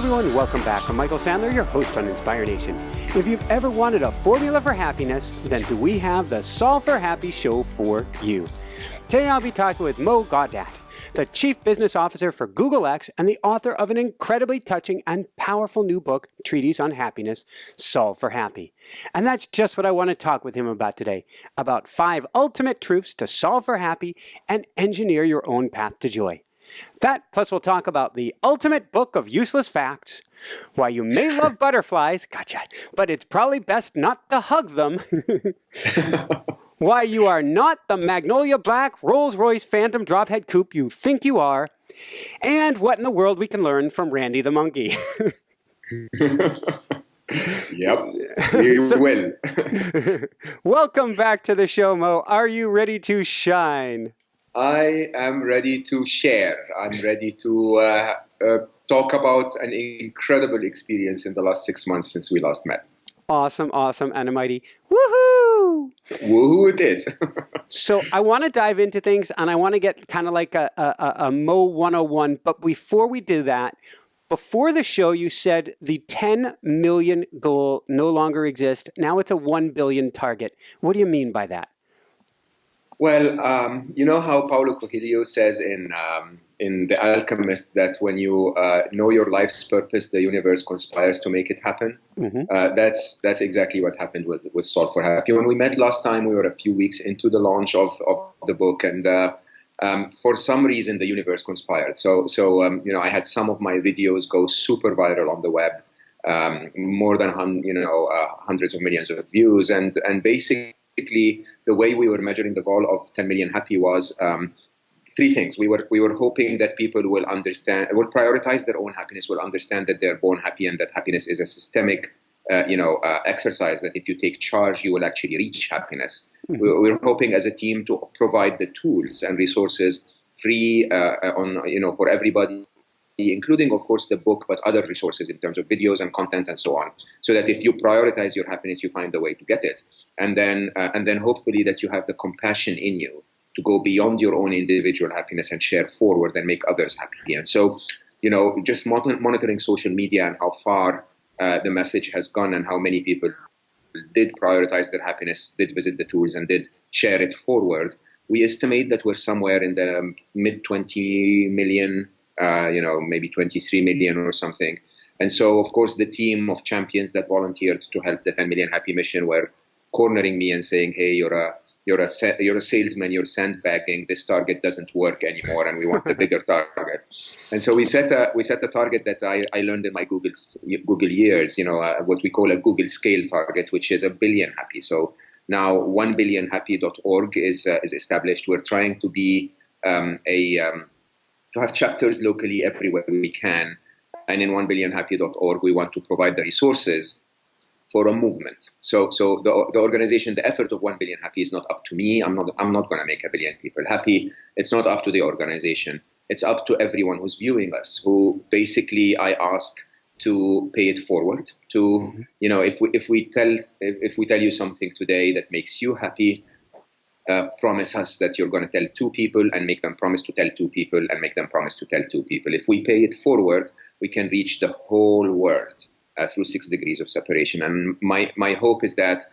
everyone, welcome back. I'm Michael Sandler, your host on Inspire Nation. If you've ever wanted a formula for happiness, then do we have the Solve for Happy show for you. Today I'll be talking with Mo Gawdat, the Chief Business Officer for Google X and the author of an incredibly touching and powerful new book, Treatise on Happiness, Solve for Happy. And that's just what I want to talk with him about today, about 5 ultimate truths to solve for happy and engineer your own path to joy. That, plus we'll talk about the ultimate book of useless facts, why you may love butterflies, gotcha, but it's probably best not to hug them, why you are not the Magnolia Black Rolls-Royce Phantom Drophead Coupe you think you are, and what in the world we can learn from Randy the Monkey. Yep, you will. Welcome back to the show, Mo. Are you ready to shine? I am ready to share. I'm ready to talk about an incredible experience in the last 6 months since we last met. Awesome, and a mighty woohoo! Woohoo it is. So I want to dive into things, and I want to get kind of like a Mo 101. But before we do that, before the show, you said the 10 million goal no longer exists. Now it's a 1 billion target. What do you mean by that? Well, you know how Paulo Coelho says in The Alchemist that when you know your life's purpose, the universe conspires to make it happen. Mm-hmm. That's exactly what happened with Solve for Happy. When we met last time, we were a few weeks into the launch of the book, and for some reason, the universe conspired. So you know, I had some of my videos go super viral on the web, more than hundreds of millions of views, and basically the way we were measuring the goal of 10 million happy was 3 things. We were hoping that people will prioritize their own happiness, will understand that they're born happy and that happiness is a systemic exercise, that if you take charge, you will actually reach happiness. Mm-hmm. We're hoping as a team to provide the tools and resources free for everybody, including, of course, the book, but other resources in terms of videos and content and so on, so that if you prioritize your happiness, you find a way to get it. And then hopefully that you have the compassion in you to go beyond your own individual happiness and share forward and make others happy. And so, just monitoring social media and how far the message has gone and how many people did prioritize their happiness, did visit the tools and did share it forward, we estimate that we're somewhere in the mid 20 million, maybe 23 million or something. And so, of course, the team of champions that volunteered to help the 10 million happy mission were cornering me and saying, hey, you're a salesman, you're sandbagging, this target doesn't work anymore, and we want a bigger target. And so we set a target that I learned in my Google years, what we call a Google scale target, which is 1 billion happy. So now 1billionhappy.org is established. We're trying to be to have chapters locally everywhere we can. And in 1billionhappy.org, we want to provide the resources for a movement. So the organization, the effort of 1 billion happy is not up to me. I'm not going to make 1 billion people happy. It's not up to the organization. It's up to everyone who's viewing us, who basically I ask to pay it forward. To if we tell you something today that makes you happy, promise us that you're going to tell 2 people and make them promise to tell 2 people and make them promise to tell 2 people. If we pay it forward, we can reach the whole world through 6 degrees of separation. And my hope is that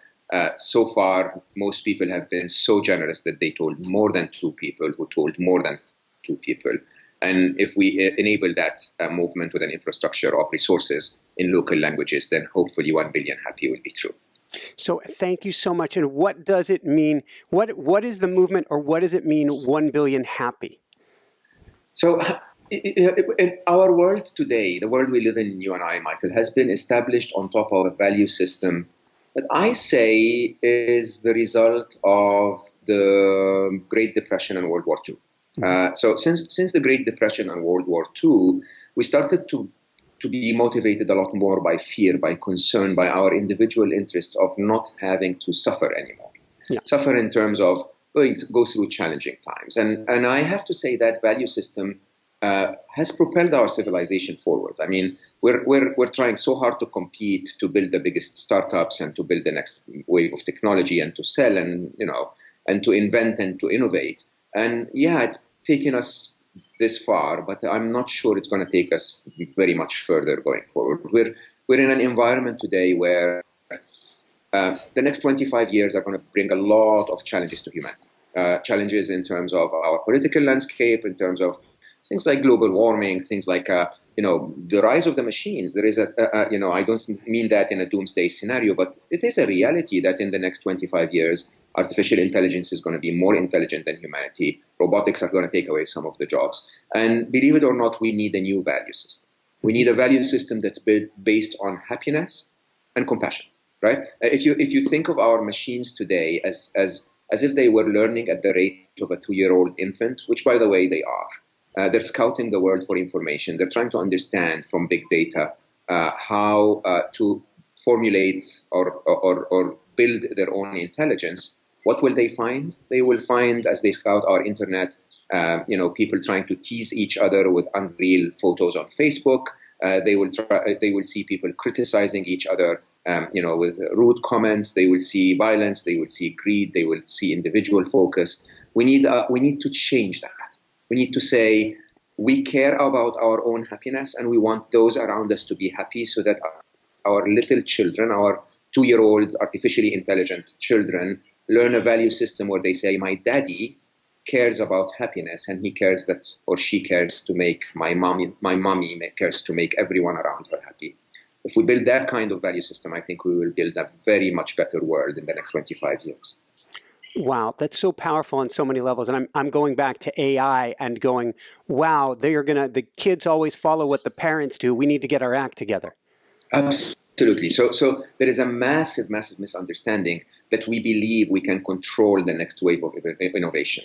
so far, most people have been so generous that they told more than 2 people who told more than 2 people. And if we enable that movement with an infrastructure of resources in local languages, then hopefully 1 billion happy will be true. So thank you so much. And what does it mean? What is the movement, or what does it mean 1 billion happy? So in our world today, the world we live in, you and I, Michael, has been established on top of a value system that I say is the result of the Great Depression and World War II. Mm-hmm. So since the Great Depression and World War II, we started to be motivated a lot more by fear, by concern, by our individual interest of not having to suffer anymore. Yeah. Suffer in terms of go through challenging times. And I have to say that value system has propelled our civilization forward. I mean, we're trying so hard to compete, to build the biggest startups and to build the next wave of technology and to sell and to invent and to innovate. And yeah, it's taken us this far, but I'm not sure it's going to take us very much further going forward. We're in an environment today where the next 25 years are going to bring a lot of challenges to humanity. Challenges in terms of our political landscape, in terms of things like global warming, things like the rise of the machines. There is I don't mean that in a doomsday scenario, but it is a reality that in the next 25 years, artificial intelligence is going to be more intelligent than humanity. Robotics are going to take away some of the jobs. And believe it or not, we need a new value system. We need a value system that's based on happiness and compassion, right? If you think of our machines today as if they were learning at the rate of a 2-year-old infant, which, by the way, they are. They're scouting the world for information. They're trying to understand from big data how to formulate or build their own intelligence. What will they find? They will find, as they scout our internet, people trying to tease each other with unreal photos on Facebook. They will see people criticizing each other, with rude comments. They will see violence. They will see greed. They will see individual focus. We need to change that. We need to say we care about our own happiness and we want those around us to be happy, so that our little children, our 2-year-old artificially intelligent children, learn a value system where they say, my daddy cares about happiness and he cares that, or she cares to make my mommy cares to make everyone around her happy. If we build that kind of value system, I think we will build a very much better world in the next 25 years. Wow, that's so powerful on so many levels. And I'm going back to AI and going, wow, the kids always follow what the parents do. We need to get our act together. Absolutely. So there is a massive misunderstanding that we believe we can control the next wave of innovation.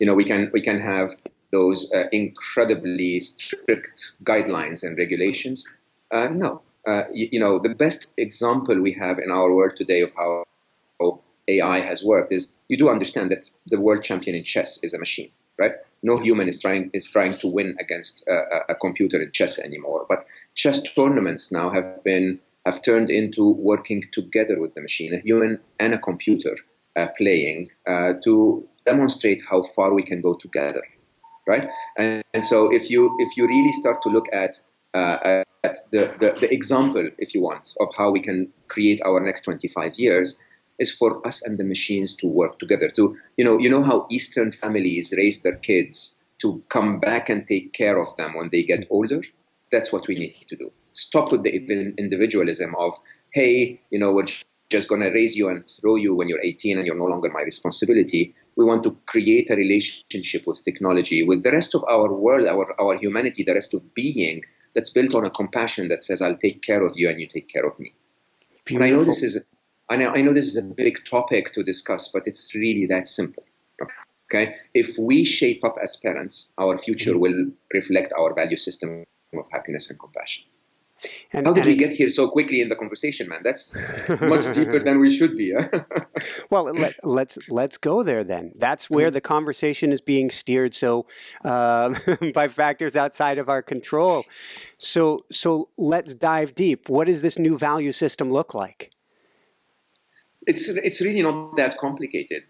We can have those incredibly strict guidelines and regulations. No. The best example we have in our world today of how AI has worked is, you do understand that the world champion in chess is a machine, right? No human is trying to win against a computer in chess anymore. But chess tournaments now have turned into working together with the machine, a human and a computer playing to demonstrate how far we can go together, right? And so if you really start to look at the example, if you want, of how we can create our next 25 years, is for us and the machines to work together. To how Eastern families raise their kids to come back and take care of them when they get older. That's what we need to do. Stop with the individualism of, hey, we're just going to raise you and throw you when you're 18 and you're no longer my responsibility. We want to create a relationship with technology, with the rest of our world, our humanity, the rest of being, that's built on a compassion that says, I'll take care of you and you take care of me. Beautiful. And I know this is a big topic to discuss, but it's really that simple. Okay? If we shape up as parents, our future will reflect our value system of happiness and compassion. How did we get here so quickly in the conversation, man? That's much deeper than we should be. Well, let's go there then. That's where the conversation is being steered. So by factors outside of our control. So let's dive deep. What does this new value system look like? It's really not that complicated.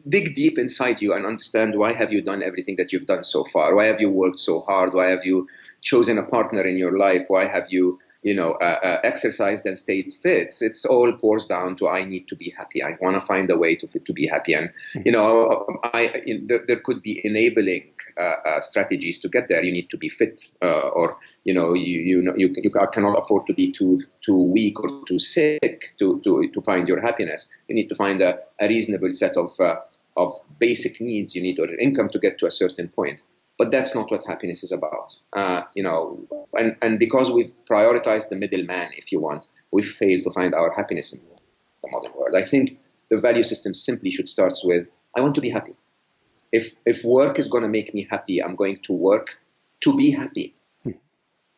Dig deep inside you and understand, why have you done everything that you've done so far? Why have you worked so hard? Why have you chosen a partner in your life? Why have you, exercised and stayed fit? It's all pours down to, I need to be happy. I want to find a way to be happy. And, there could be enabling strategies to get there. You need to be fit, or you cannot afford to be too weak or too sick to find your happiness. You need to find a reasonable set of basic needs. You need your income to get to a certain point. But that's not what happiness is about, and because we've prioritized the middleman, if you want, we fail to find our happiness in the modern world. I think the value system simply should start with, I want to be happy. If work is going to make me happy, I'm going to work to be happy.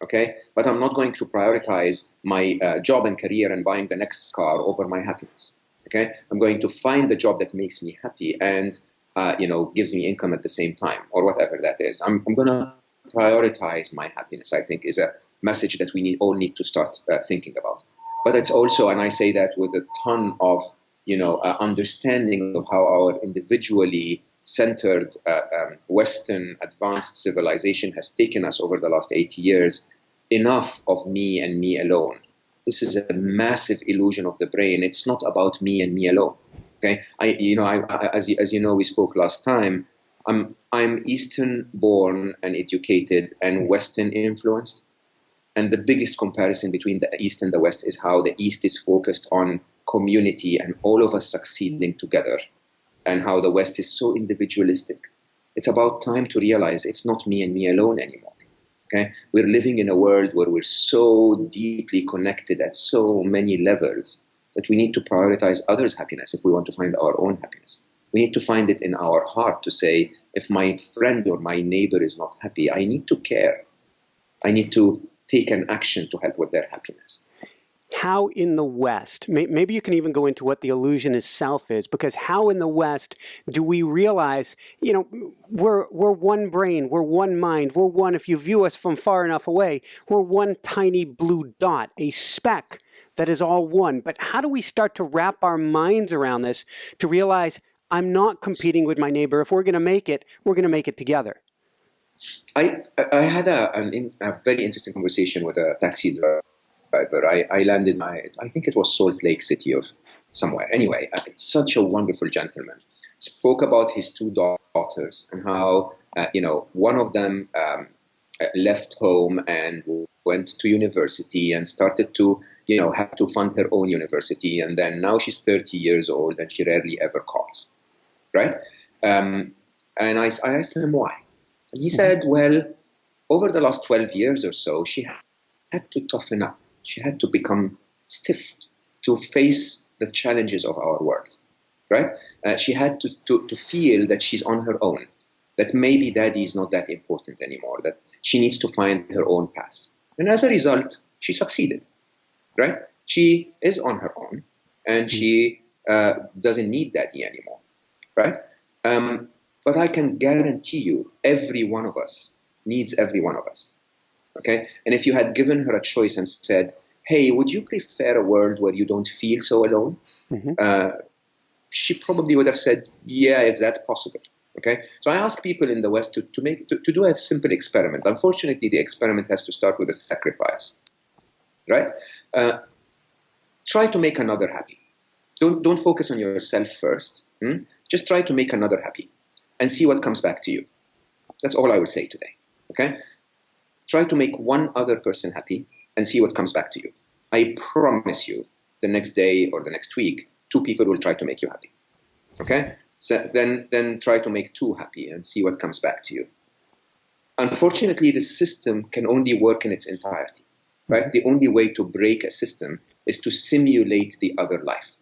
Okay, but I'm not going to prioritize my job and career and buying the next car over my happiness. Okay, I'm going to find the job that makes me happy and gives me income at the same time, or whatever that is. I'm going to prioritize my happiness, I think, is a message that we all need to start thinking about. But it's also, and I say that with a ton of, understanding of how our individually centered Western advanced civilization has taken us over the last 80 years, enough of me and me alone. This is a massive illusion of the brain. It's not about me and me alone. Okay, as you know, we spoke last time. I'm Eastern born and educated and Western influenced. And the biggest comparison between the East and the West is how the East is focused on community and all of us succeeding together, and how the West is so individualistic. It's about time to realize it's not me and me alone anymore. Okay, we're living in a world where we're so deeply connected at so many levels that we need to prioritize others' happiness if we want to find our own happiness. We need to find it in our heart to say, if my friend or my neighbor is not happy, I need to care. I need to take an action to help with their happiness. How in the West, maybe you can even go into what the illusion itself is, because how in the West do we realize, we're one brain, we're one mind, we're one, if you view us from far enough away, we're one tiny blue dot, a speck that is all one. But how do we start to wrap our minds around this to realize I'm not competing with my neighbor? If we're going to make it, we're going to make it together. I had a very interesting conversation with a taxi driver. I landed I think it was Salt Lake City or somewhere. Anyway, such a wonderful gentleman. Spoke about his two daughters and how, one of them left home and went to university and started to, have to fund her own university. And then now she's 30 years old and she rarely ever calls, right? And I asked him why. And he said, well, over the last 12 years or so, she had to toughen up. She had to become stiff to face the challenges of our world, right? She had to feel that she's on her own, that maybe daddy is not that important anymore, that she needs to find her own path. And as a result, she succeeded, right? She is on her own and she doesn't need daddy anymore, right? But I can guarantee you, every one of us needs every one of us. Okay, and if you had given her a choice and said, "Hey, would you prefer a world where you don't feel so alone?" She probably would have said, "Yeah, is that possible?" Okay, so I ask people in the West to do a simple experiment. Unfortunately, the experiment has to start with a sacrifice, right? Try to make another happy. Don't focus on yourself first. Just try to make another happy, and see what comes back to you. That's all I will say today. Okay. Try to make one other person happy and see what comes back to you. I promise you, the next day or the next week, 2 people will try to make you happy. Okay? So then try to make 2 happy and see what comes back to you. Unfortunately, the system can only work in its entirety. Right? The only way to break a system is to simulate the other life.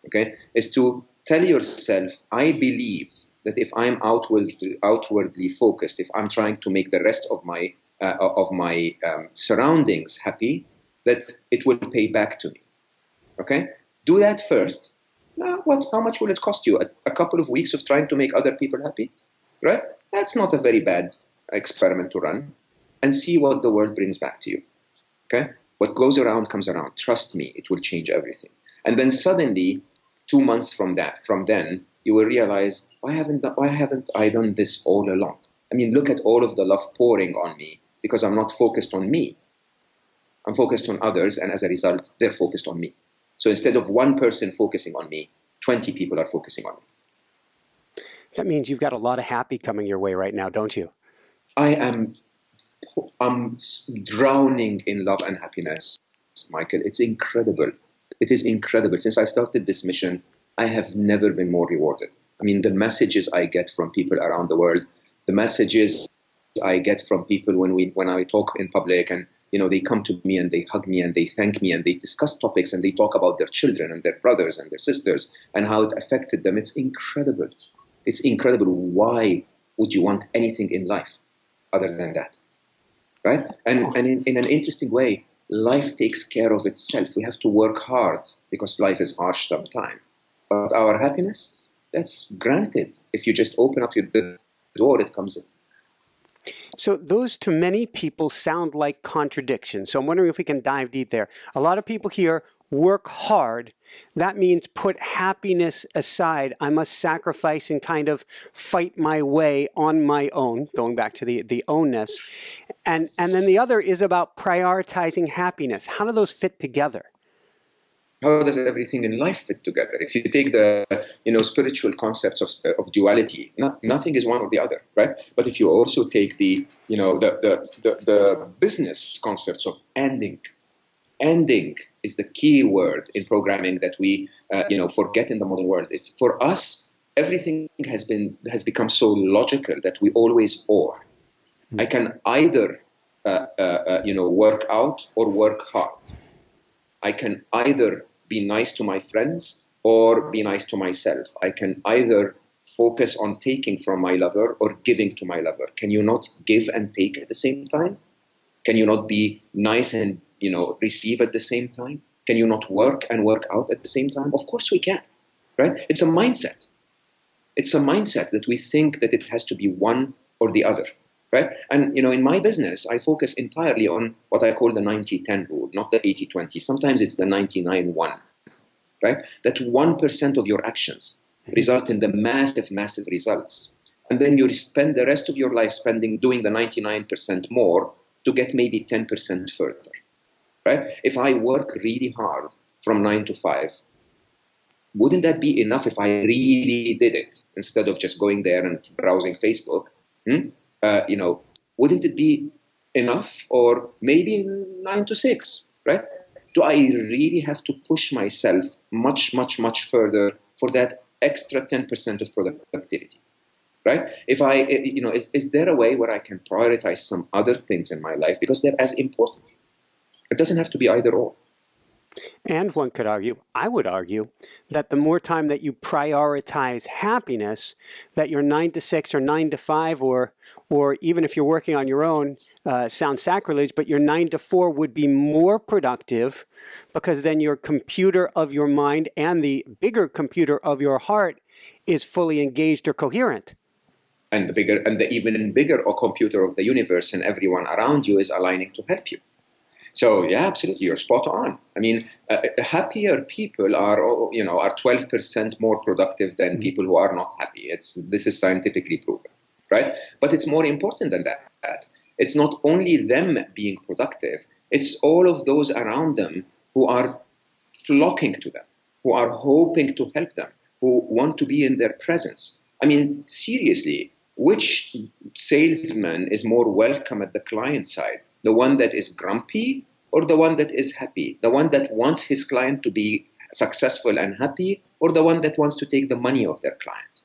Okay? Is to tell yourself, I believe that if I'm outwardly focused, if I'm trying to make the rest of my surroundings happy, that it will pay back to me. Okay? Do that first. How much will it cost you? A couple of weeks of trying to make other people happy? Right? That's not a very bad experiment to run. And see what the world brings back to you. Okay? What goes around comes around. Trust me, it will change everything. And then suddenly, 2 months from then, you will realize, why haven't I done this all along? I mean, look at all of the love pouring on me because I'm not focused on me. I'm focused on others, and as a result, they're focused on me. So instead of one person focusing on me, 20 people are focusing on me. That means you've got a lot of happy coming your way right now, don't you? I'm drowning in love and happiness, Michael. It's incredible. It is incredible. Since I started this mission, I have never been more rewarded. I mean, the messages I get from people around the world, the messages I get from people when I talk in public, and they come to me and they hug me and they thank me and they discuss topics and they talk about their children and their brothers and their sisters and how it affected them. It's incredible. It's incredible. Why would you want anything in life other than that? Right? And in an interesting way, life takes care of itself. We have to work hard because life is harsh sometimes. But our happiness, that's granted. If you just open up the door, it comes in. So those to many people sound like contradictions. So I'm wondering if we can dive deep there. A lot of people here work hard. That means put happiness aside. I must sacrifice and kind of fight my way on my own, going back to the ownness. And then the other is about prioritizing happiness. How do those fit together? How does everything in life fit together? If you take the spiritual concepts of duality, nothing is one or the other, right? But if you also take the business concepts of ending is the key word in programming that we forget in the modern world. It's for us, everything has become so logical that we always or. I can either work out or work hard. I can either be nice to my friends or be nice to myself. I can either focus on taking from my lover or giving to my lover. Can you not give and take at the same time? Can you not be nice and receive at the same time? Can you not work and work out at the same time? Of course we can, right? It's a mindset. It's a mindset that we think that it has to be one or the other. Right? And, in my business, I focus entirely on what I call the 90-10 rule, not the 80-20. Sometimes it's the 99-1, right? That 1% of your actions result in the massive results. And then you spend the rest of your life doing the 99% more to get maybe 10% further, right? If I work really hard from 9 to 5, wouldn't that be enough if I really did it instead of just going there and browsing Facebook? Wouldn't it be enough? Or maybe 9 to 6, right? Do I really have to push myself much further for that extra 10% of productivity, right? Is there a way where I can prioritize some other things in my life because they're as important? It doesn't have to be either or. And one could argue, I would argue, that the more time that you prioritize happiness, that your 9 to 6 or 9 to 5, or even if you're working on your own, sounds sacrilege, but your 9 to 4 would be more productive because then your computer of your mind and the bigger computer of your heart is fully engaged or coherent. And the even bigger computer of the universe and everyone around you is aligning to help you. So yeah, absolutely, you're spot on. I mean, happier people are 12% more productive than people who are not happy. This is scientifically proven, right? But it's more important than that. It's not only them being productive; it's all of those around them who are flocking to them, who are hoping to help them, who want to be in their presence. I mean, seriously, which salesman is more welcome at the client side? The one that is grumpy or the one that is happy? The one that wants his client to be successful and happy or the one that wants to take the money of their client?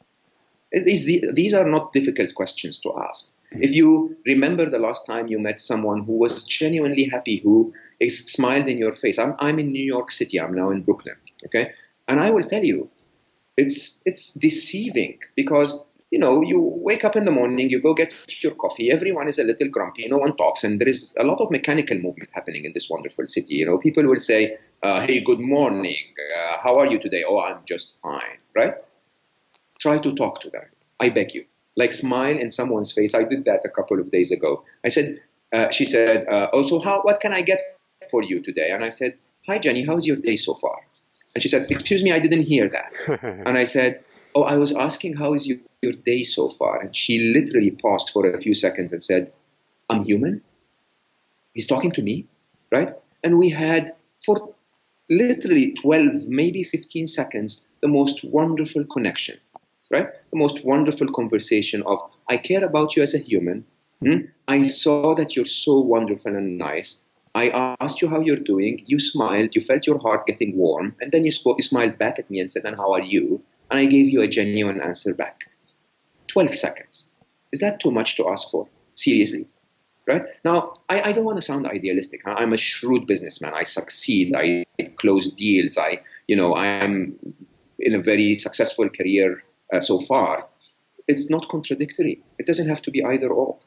These are not difficult questions to ask. If you remember the last time you met someone who was genuinely happy, who smiled in your face. I'm in New York City. I'm now in Brooklyn. Okay. And I will tell you, it's deceiving because you wake up in the morning, you go get your coffee, everyone is a little grumpy, no one talks, and there is a lot of mechanical movement happening in this wonderful city. People will say, hey, good morning, how are you today? Oh, I'm just fine, right? Try to talk to them, I beg you. Like smile in someone's face. I did that a couple of days ago. She said, what can I get for you today? And I said, hi, Jenny, how's your day so far? And she said, excuse me, I didn't hear that. And I said, oh, I was asking how is your day so far? And she literally paused for a few seconds and said, I'm human. He's talking to me, right? And we had, for literally 12, maybe 15 seconds, the most wonderful connection, right? The most wonderful conversation of, I care about you as a human. I saw that you're so wonderful and nice. I asked you how you're doing. You smiled. You felt your heart getting warm. And then you smiled back at me and said, and how are you? And I gave you a genuine answer back. 12 seconds. Is that too much to ask for? Seriously. Right? Now, I don't want to sound idealistic. I'm a shrewd businessman. I succeed. I close deals. I am in a very successful career so far. It's not contradictory. It doesn't have to be either or.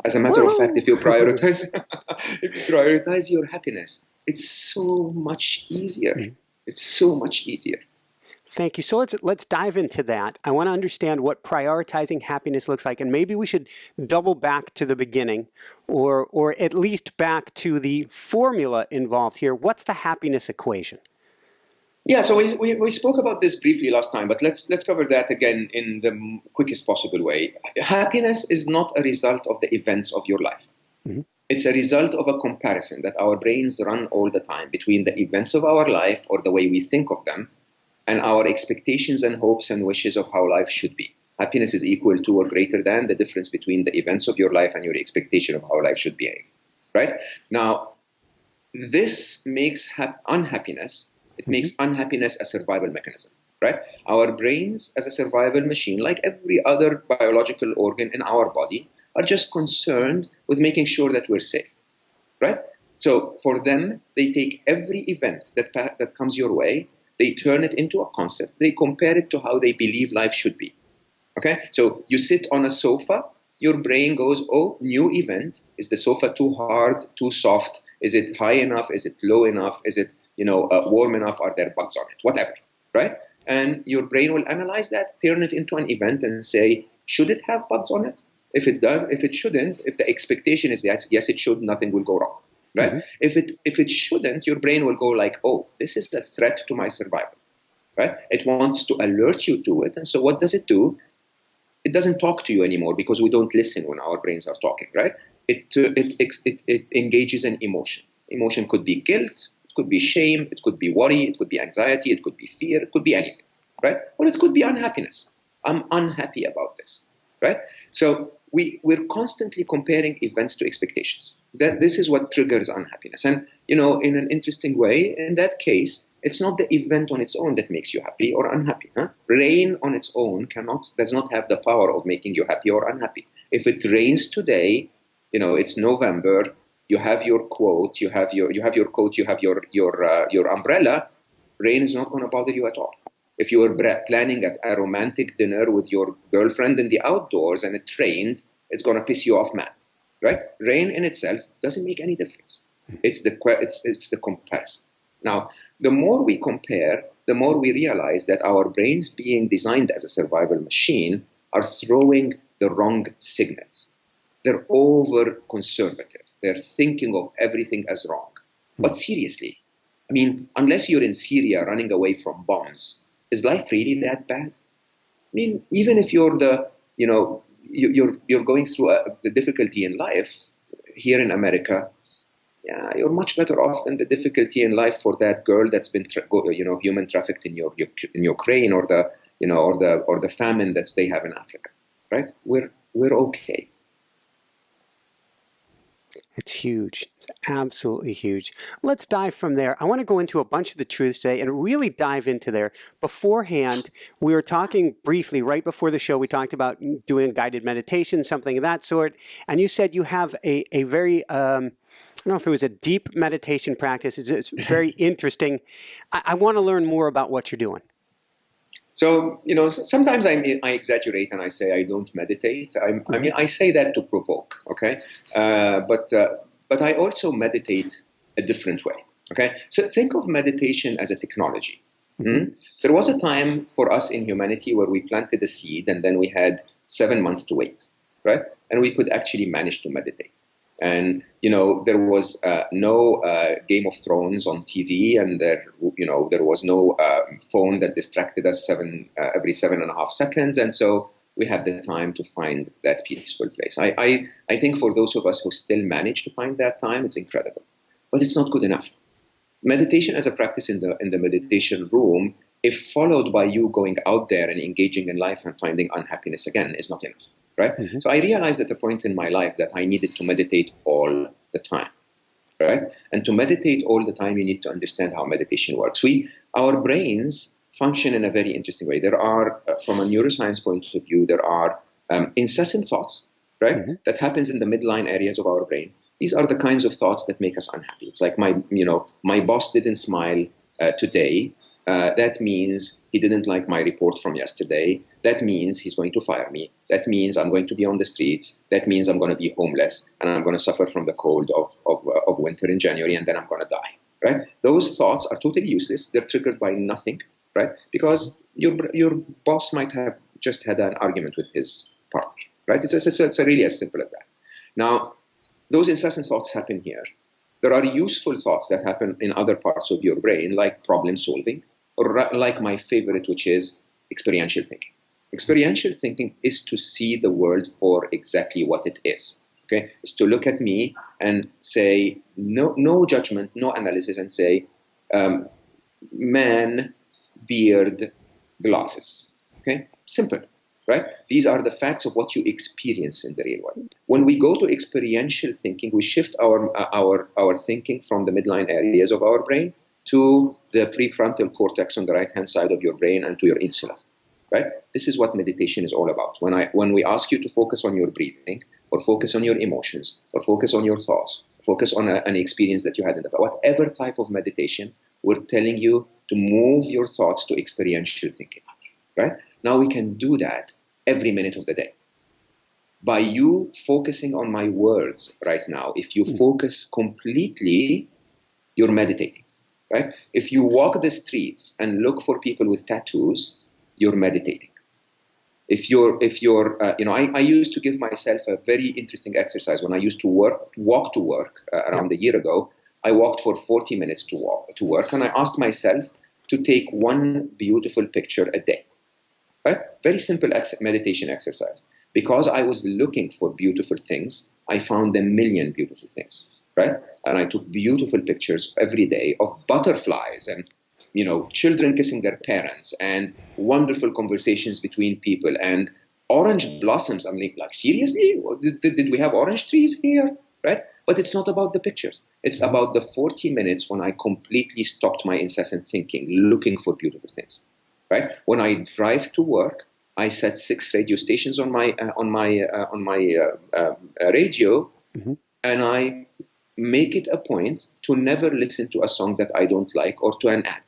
As a matter of fact, if you prioritize your happiness, it's so much easier. It's so much easier. Thank you. So let's dive into that. I want to understand what prioritizing happiness looks like, and maybe we should double back to the beginning, or at least back to the formula involved here. What's the happiness equation? Yeah, so we spoke about this briefly last time, but let's cover that again in the quickest possible way. Happiness is not a result of the events of your life. Mm-hmm. It's a result of a comparison that our brains run all the time between the events of our life, or the way we think of them, and our expectations and hopes and wishes of how life should be. Happiness is equal to or greater than the difference between the events of your life and your expectation of how life should behave. Right? Now, this makes unhappiness. It makes unhappiness a survival mechanism, right? Our brains, as a survival machine, like every other biological organ in our body, are just concerned with making sure that we're safe, right? So for them, they take every event that comes your way, they turn it into a concept, they compare it to how they believe life should be, okay? So you sit on a sofa, your brain goes, oh, new event. Is the sofa too hard, too soft? Is it high enough? Is it low enough? Is it warm enough? Are there bugs on it? Whatever, right? And your brain will analyze that, turn it into an event and say, should it have bugs on it? If it does, if it shouldn't, if the expectation is that, yes, it should, nothing will go wrong, right? Mm-hmm. If it shouldn't, your brain will go like, oh, this is a threat to my survival, right? It wants to alert you to it. And so what does it do? It doesn't talk to you anymore because we don't listen when our brains are talking, right? It engages in emotion. Emotion could be guilt, it could be shame, it could be worry, it could be anxiety, it could be fear, it could be anything, right? Or it could be unhappiness. I'm unhappy about this, right? So we're constantly comparing events to expectations. This is what triggers unhappiness. And, in an interesting way, in that case, it's not the event on its own that makes you happy or unhappy. Huh? Rain on its own does not have the power of making you happy or unhappy. If it rains today, it's November, you have your quote, you have your coat, you have your umbrella, rain is not going to bother you at all. If you were planning a romantic dinner with your girlfriend in the outdoors and it rained, it's going to piss you off mad, right? Rain in itself doesn't make any difference. It's the comparison. Now, the more we compare, the more we realize that our brains, being designed as a survival machine, are throwing the wrong signals. They're over-conservative. They're thinking of everything as wrong. But seriously, unless you're in Syria running away from bombs, is life really that bad? Even if you're you're going through the difficulty in life here in America, yeah, you're much better off than the difficulty in life for that girl that's been human trafficked in Ukraine, or the famine that they have in Africa, right? We're okay. It's huge. It's absolutely huge. Let's dive from there. I want to go into a bunch of the truths today and really dive into there. Beforehand, we were talking briefly, right before the show, we talked about doing guided meditation, something of that sort. And you said you have a very, I don't know if it was a deep meditation practice. It's very interesting. I want to learn more about what you're doing. So, sometimes I exaggerate and I say I don't meditate. I say that to provoke, okay? But I also meditate a different way, okay? So think of meditation as a technology. Mm-hmm. There was a time for us in humanity where we planted a seed and then we had 7 months to wait, right? And we could actually manage to meditate. And, there was no Game of Thrones on TV, and there was no phone that distracted us every 7.5 seconds. And so we had the time to find that peaceful place. I think for those of us who still manage to find that time, it's incredible. But it's not good enough. Meditation as a practice in the meditation room, if followed by you going out there and engaging in life and finding unhappiness again, is not enough. Right? Mm-hmm. So I realized at a point in my life that I needed to meditate all the time, right? And to meditate all the time, you need to understand how meditation works. Our brains function in a very interesting way. There are, from a neuroscience point of view, there are incessant thoughts, right? Mm-hmm. That happens in the midline areas of our brain. These are the kinds of thoughts that make us unhappy. It's like my boss didn't smile today. That means he didn't like my report from yesterday. That means he's going to fire me. That means I'm going to be on the streets. That means I'm going to be homeless, and I'm going to suffer from the cold of winter in January, and then I'm going to die. Right? Those thoughts are totally useless. They're triggered by nothing. right? Because your boss might have just had an argument with his partner, right? It's really as simple as that. Now, those incessant thoughts happen here. There are useful thoughts that happen in other parts of your brain, like problem solving, or like my favorite, which is experiential thinking. Experiential thinking is to see the world for exactly what it is. Okay, is to look at me and say no judgment, no analysis, and say man, beard, glasses. Okay, simple, right? These are the facts of what you experience in the real world. When we go to experiential thinking, we shift our thinking from the midline areas of our brain to the prefrontal cortex on the right-hand side of your brain and to your insula. Right? This is what meditation is all about. When we ask you to focus on your breathing, or focus on your emotions, or focus on your thoughts, focus on an experience that you had in the past, whatever type of meditation, we're telling you to move your thoughts to experiential thinking. Right? Now we can do that every minute of the day. By you focusing on my words right now, if you focus completely, you're meditating. Right? If you walk the streets and look for people with tattoos, you're meditating. If you're, I used to give myself a very interesting exercise when I used to walk to work around a year ago. I walked for 40 minutes to work, and I asked myself to take one beautiful picture a day. Right? Very simple meditation exercise. Because I was looking for beautiful things, I found a million beautiful things. Right? And I took beautiful pictures every day of butterflies and children kissing their parents, and wonderful conversations between people, and orange blossoms. I'm like seriously? Did we have orange trees here? Right? But it's not about the pictures. It's about the 40 minutes when I completely stopped my incessant thinking, looking for beautiful things. Right? When I drive to work, I set 6 radio stations on my radio, and I make it a point to never listen to a song that I don't like or to an ad.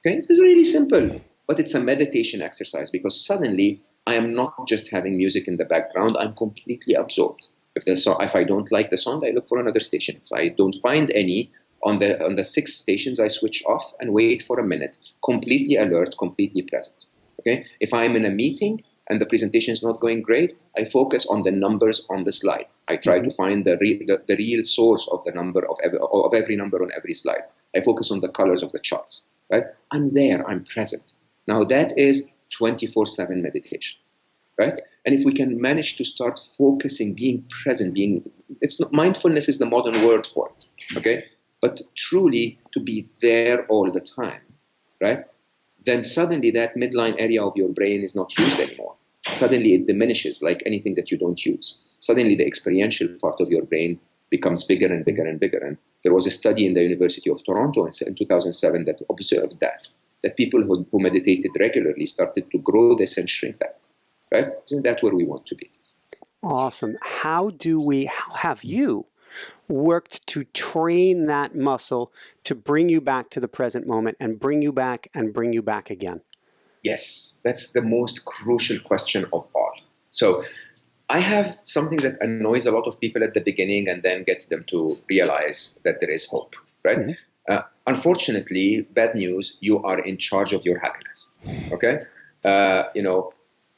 Okay, this is really simple, but it's a meditation exercise, because suddenly I am not just having music in the background, I'm completely absorbed. If I don't like the song, I look for another station. If I don't find any on the 6 stations, I switch off and wait for a minute, completely alert, completely present. Okay, if I'm in a meeting and the presentation is not going great, I focus on the numbers on the slide. I try to find the real source of the number of every number on every slide. I focus on the colors of the charts. Right? I'm there, I'm present. Now that is 24/7 meditation, right? And if we can manage to start focusing, being present, mindfulness is the modern word for it, okay? But truly to be there all the time, right? Then suddenly that midline area of your brain is not used anymore. Suddenly it diminishes like anything that you don't use. Suddenly the experiential part of your brain becomes bigger and bigger and bigger. And there was a study in the University of Toronto in 2007 that observed that people who meditated regularly started to grow this and shrink that. Right? Isn't that where we want to be? Awesome. How have you worked to train that muscle to bring you back to the present moment and bring you back again? Yes, that's the most crucial question of all. So I have something that annoys a lot of people at the beginning and then gets them to realize that there is hope, right? Mm-hmm. Unfortunately, bad news, you are in charge of your happiness, okay?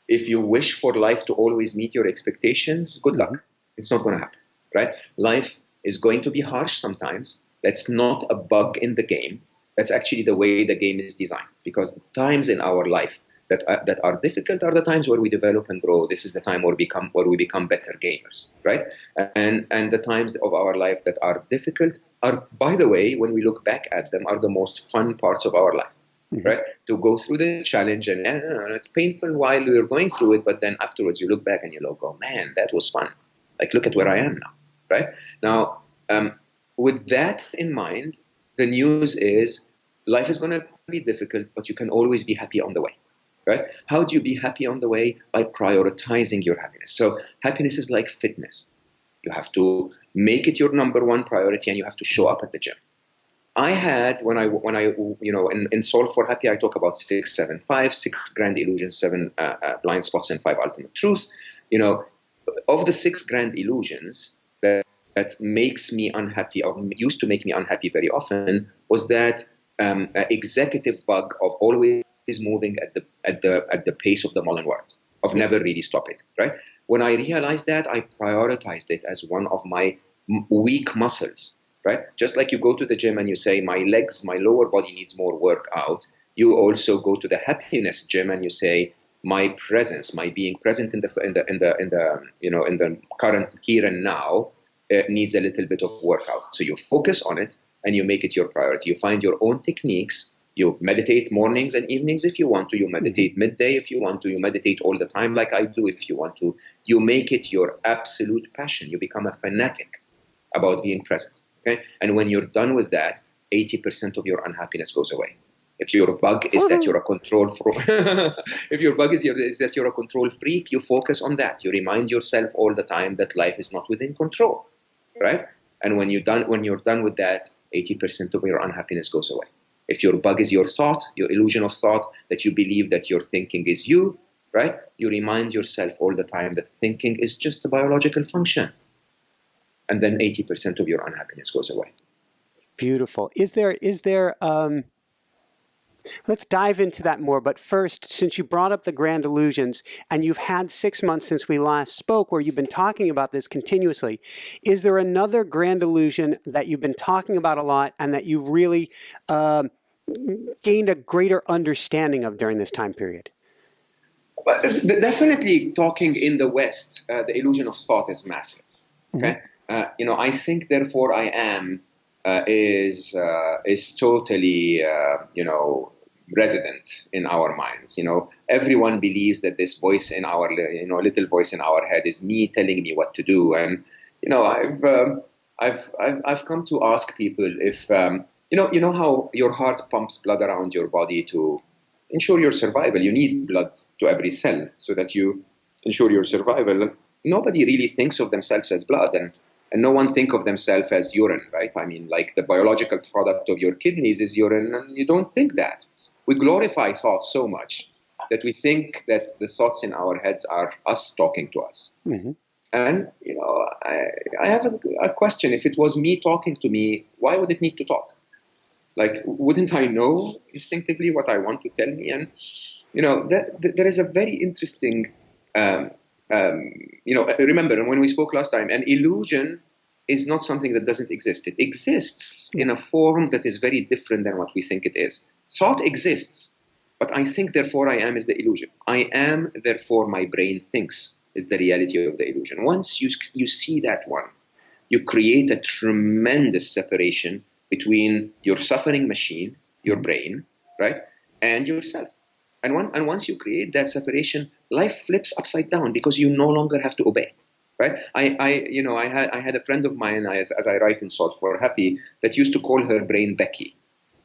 If you wish for life to always meet your expectations, good luck. It's not going to happen, right? Life is going to be harsh sometimes. That's not a bug in the game. That's actually the way the game is designed, because the times in our life that are difficult are the times where we develop and grow. This is the time where we become better gamers, right? And the times of our life that are difficult are, by the way, when we look back at them, are the most fun parts of our life, right? To go through the challenge and it's painful while we're going through it, but then afterwards you look back and you go, man, that was fun. Like, look at where I am now, right? Now, with that in mind, the news is life is going to be difficult, but you can always be happy on the way. Right? How do you be happy on the way? By prioritizing your happiness. So happiness is like fitness. You have to make it your number one priority, and you have to show up at the gym. I had, when I in Solve for Happy, I talk about 6, 7, 5, 6 grand illusions, 7 blind spots, and 5 ultimate truths. Of the 6 grand illusions that makes me unhappy, or used to make me unhappy very often, was that executive bug of always is moving at the pace of the modern world, of never really stopping, right? When I realized that, I prioritized it as one of my weak muscles, right? Just like you go to the gym and you say, my legs, my lower body needs more workout. You also go to the happiness gym and you say, my presence, my being present in the current here and now needs a little bit of workout. So you focus on it and you make it your priority. You find your own techniques. You meditate mornings and evenings if you want to. You meditate midday if you want to. You meditate all the time like I do if you want to. You make it your absolute passion. You become a fanatic about being present. Okay? And when you're done with that, 80% of your unhappiness goes away. If your bug is that you're a control if your bug is that you're a control freak, you focus on that. You remind yourself all the time that life is not within control, right? And when you're done with that, 80% of your unhappiness goes away. If your bug is your thought, your illusion of thought, that you believe that your thinking is you, right? You remind yourself all the time that thinking is just a biological function. And then 80% of your unhappiness goes away. Beautiful. Is there let's dive into that more. But first, since you brought up the grand illusions, and you've had 6 months since we last spoke where you've been talking about this continuously, is there another grand illusion that you've been talking about a lot and that you've really gained a greater understanding of during this time period? Well, definitely talking in the West, the illusion of thought is massive. Okay, I think therefore I am is totally resident in our minds. Everyone believes that this voice in our little voice in our head is me telling me what to do. And I've come to ask people if you know how your heart pumps blood around your body to ensure your survival. You need blood to every cell so that you ensure your survival. Nobody really thinks of themselves as blood, and no one think of themselves as urine, right? I mean, like the biological product of your kidneys is urine, and you don't think that. We glorify thoughts so much that we think that the thoughts in our heads are us talking to us. Mm-hmm. And, I have a question. If it was me talking to me, why would it need to talk? Like, wouldn't I know instinctively what I want to tell me? And, there is a very interesting, remember when we spoke last time, an illusion is not something that doesn't exist. It exists in a form that is very different than what we think it is. Thought exists, but I think, therefore I am is the illusion. I am, therefore my brain thinks is the reality of the illusion. Once you see that one, you create a tremendous separation between your suffering machine, your brain, right, and yourself. And once you create that separation, life flips upside down because you no longer have to obey, right? I had a friend of mine, as I write in Solve for Happy, that used to call her brain Becky.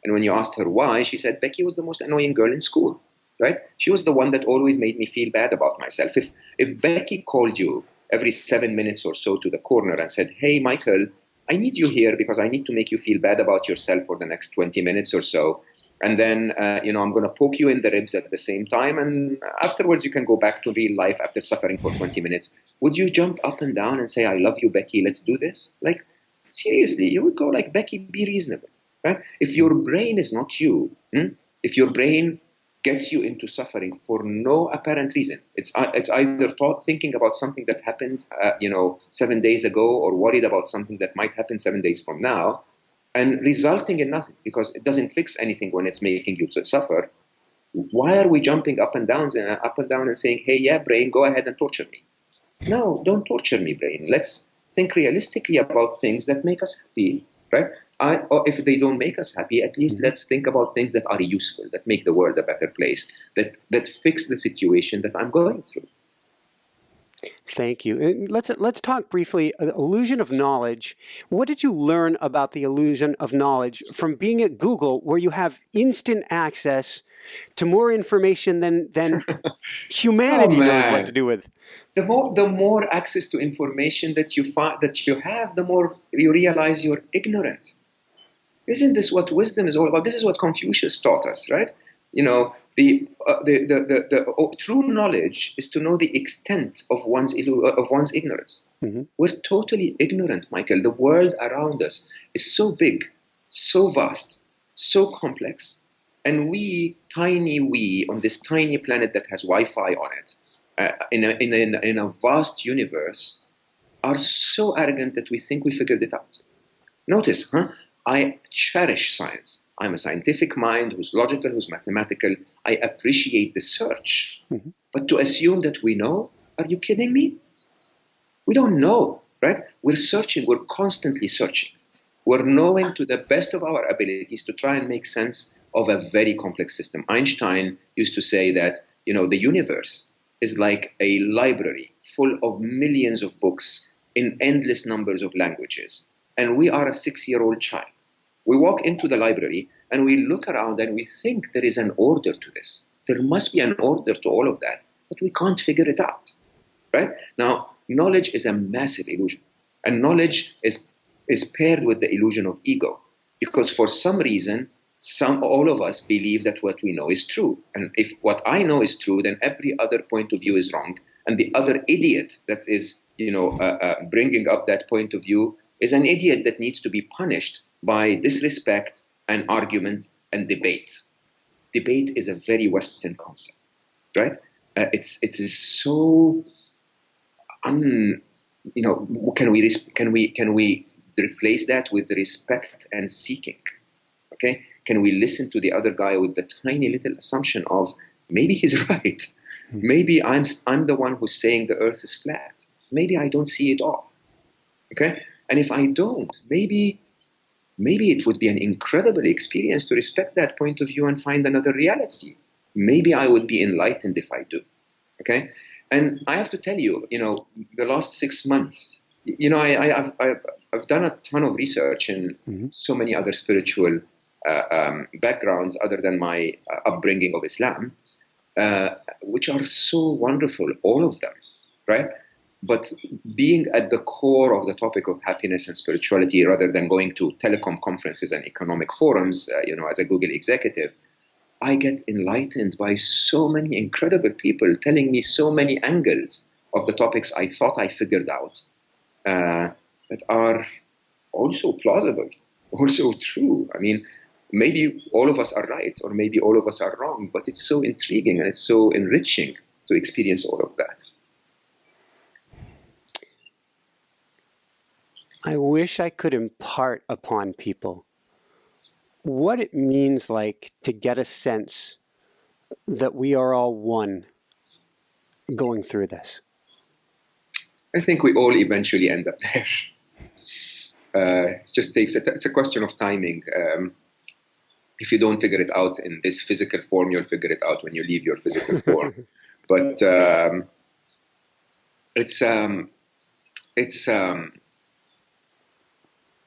And when you asked her why, she said Becky was the most annoying girl in school, right? She was the one that always made me feel bad about myself. If Becky called you every 7 minutes or so to the corner and said, hey, Michael, I need you here because I need to make you feel bad about yourself for the next 20 minutes or so. And then, I'm going to poke you in the ribs at the same time. And afterwards, you can go back to real life after suffering for 20 minutes. Would you jump up and down and say, I love you, Becky, let's do this? Like, seriously, you would go like, Becky, be reasonable, right? If your brain is not you, if your brain gets you into suffering for no apparent reason, it's either thinking about something that happened, 7 days ago, or worried about something that might happen 7 days from now, and resulting in nothing because it doesn't fix anything when it's making you suffer. Why are we jumping up and down and saying, hey, yeah, brain, go ahead and torture me? No, don't torture me, brain. Let's think realistically about things that make us happy, right? Or if they don't make us happy, at least let's think about things that are useful, that make the world a better place, that fix the situation that I'm going through. Thank you. Let's talk briefly, illusion of knowledge. What did you learn about the illusion of knowledge from being at Google, where you have instant access to more information than humanity knows what to do with? The more access to information that you have, the more you realize you're ignorant. Isn't this what wisdom is all about? This is what Confucius taught us, right? The true knowledge is to know the extent of one's ignorance. Mm-hmm. We're totally ignorant, Michael. The world around us is so big, so vast, so complex And we, on this tiny planet that has Wi-Fi on it, in a vast universe, are so arrogant that we think we figured it out. Notice, I cherish science. I'm a scientific mind who's logical, who's mathematical. I appreciate the search. Mm-hmm. But to assume that we know, are you kidding me? We don't know, right? We're searching. We're constantly searching. We're knowing to the best of our abilities to try and make sense of a very complex system. Einstein used to say that, the universe is like a library full of millions of books in endless numbers of languages. And we are a 6-year-old child. We walk into the library and we look around and we think there is an order to this. There must be an order to all of that, but we can't figure it out, right? Now, knowledge is a massive illusion. And knowledge is paired with the illusion of ego, because for some reason, all of us believe that what we know is true. And if what I know is true, then every other point of view is wrong. And the other idiot that is, bringing up that point of view is an idiot that needs to be punished by disrespect and argument and debate. Debate is a very Western concept, right? It is so can we replace that with respect and seeking? Okay, can we listen to the other guy with the tiny little assumption of maybe he's right, maybe I'm the one who's saying the Earth is flat, maybe I don't see it all. Okay, and if I don't, maybe it would be an incredible experience to respect that point of view and find another reality. Maybe I would be enlightened if I do. Okay, and I have to tell you, the last 6 months, I've done a ton of research in so many other spiritual backgrounds other than my upbringing of Islam, which are so wonderful, all of them, right? But being at the core of the topic of happiness and spirituality, rather than going to telecom conferences and economic forums, as a Google executive, I get enlightened by so many incredible people telling me so many angles of the topics I thought I figured out that are also plausible, also true. I mean, maybe all of us are right, or maybe all of us are wrong, but it's so intriguing and it's so enriching to experience all of that. I wish I could impart upon people what it means like to get a sense that we are all one going through this. I think we all eventually end up there. It just takes, it's a question of timing. If you don't figure it out in this physical form, you'll figure it out when you leave your physical form. But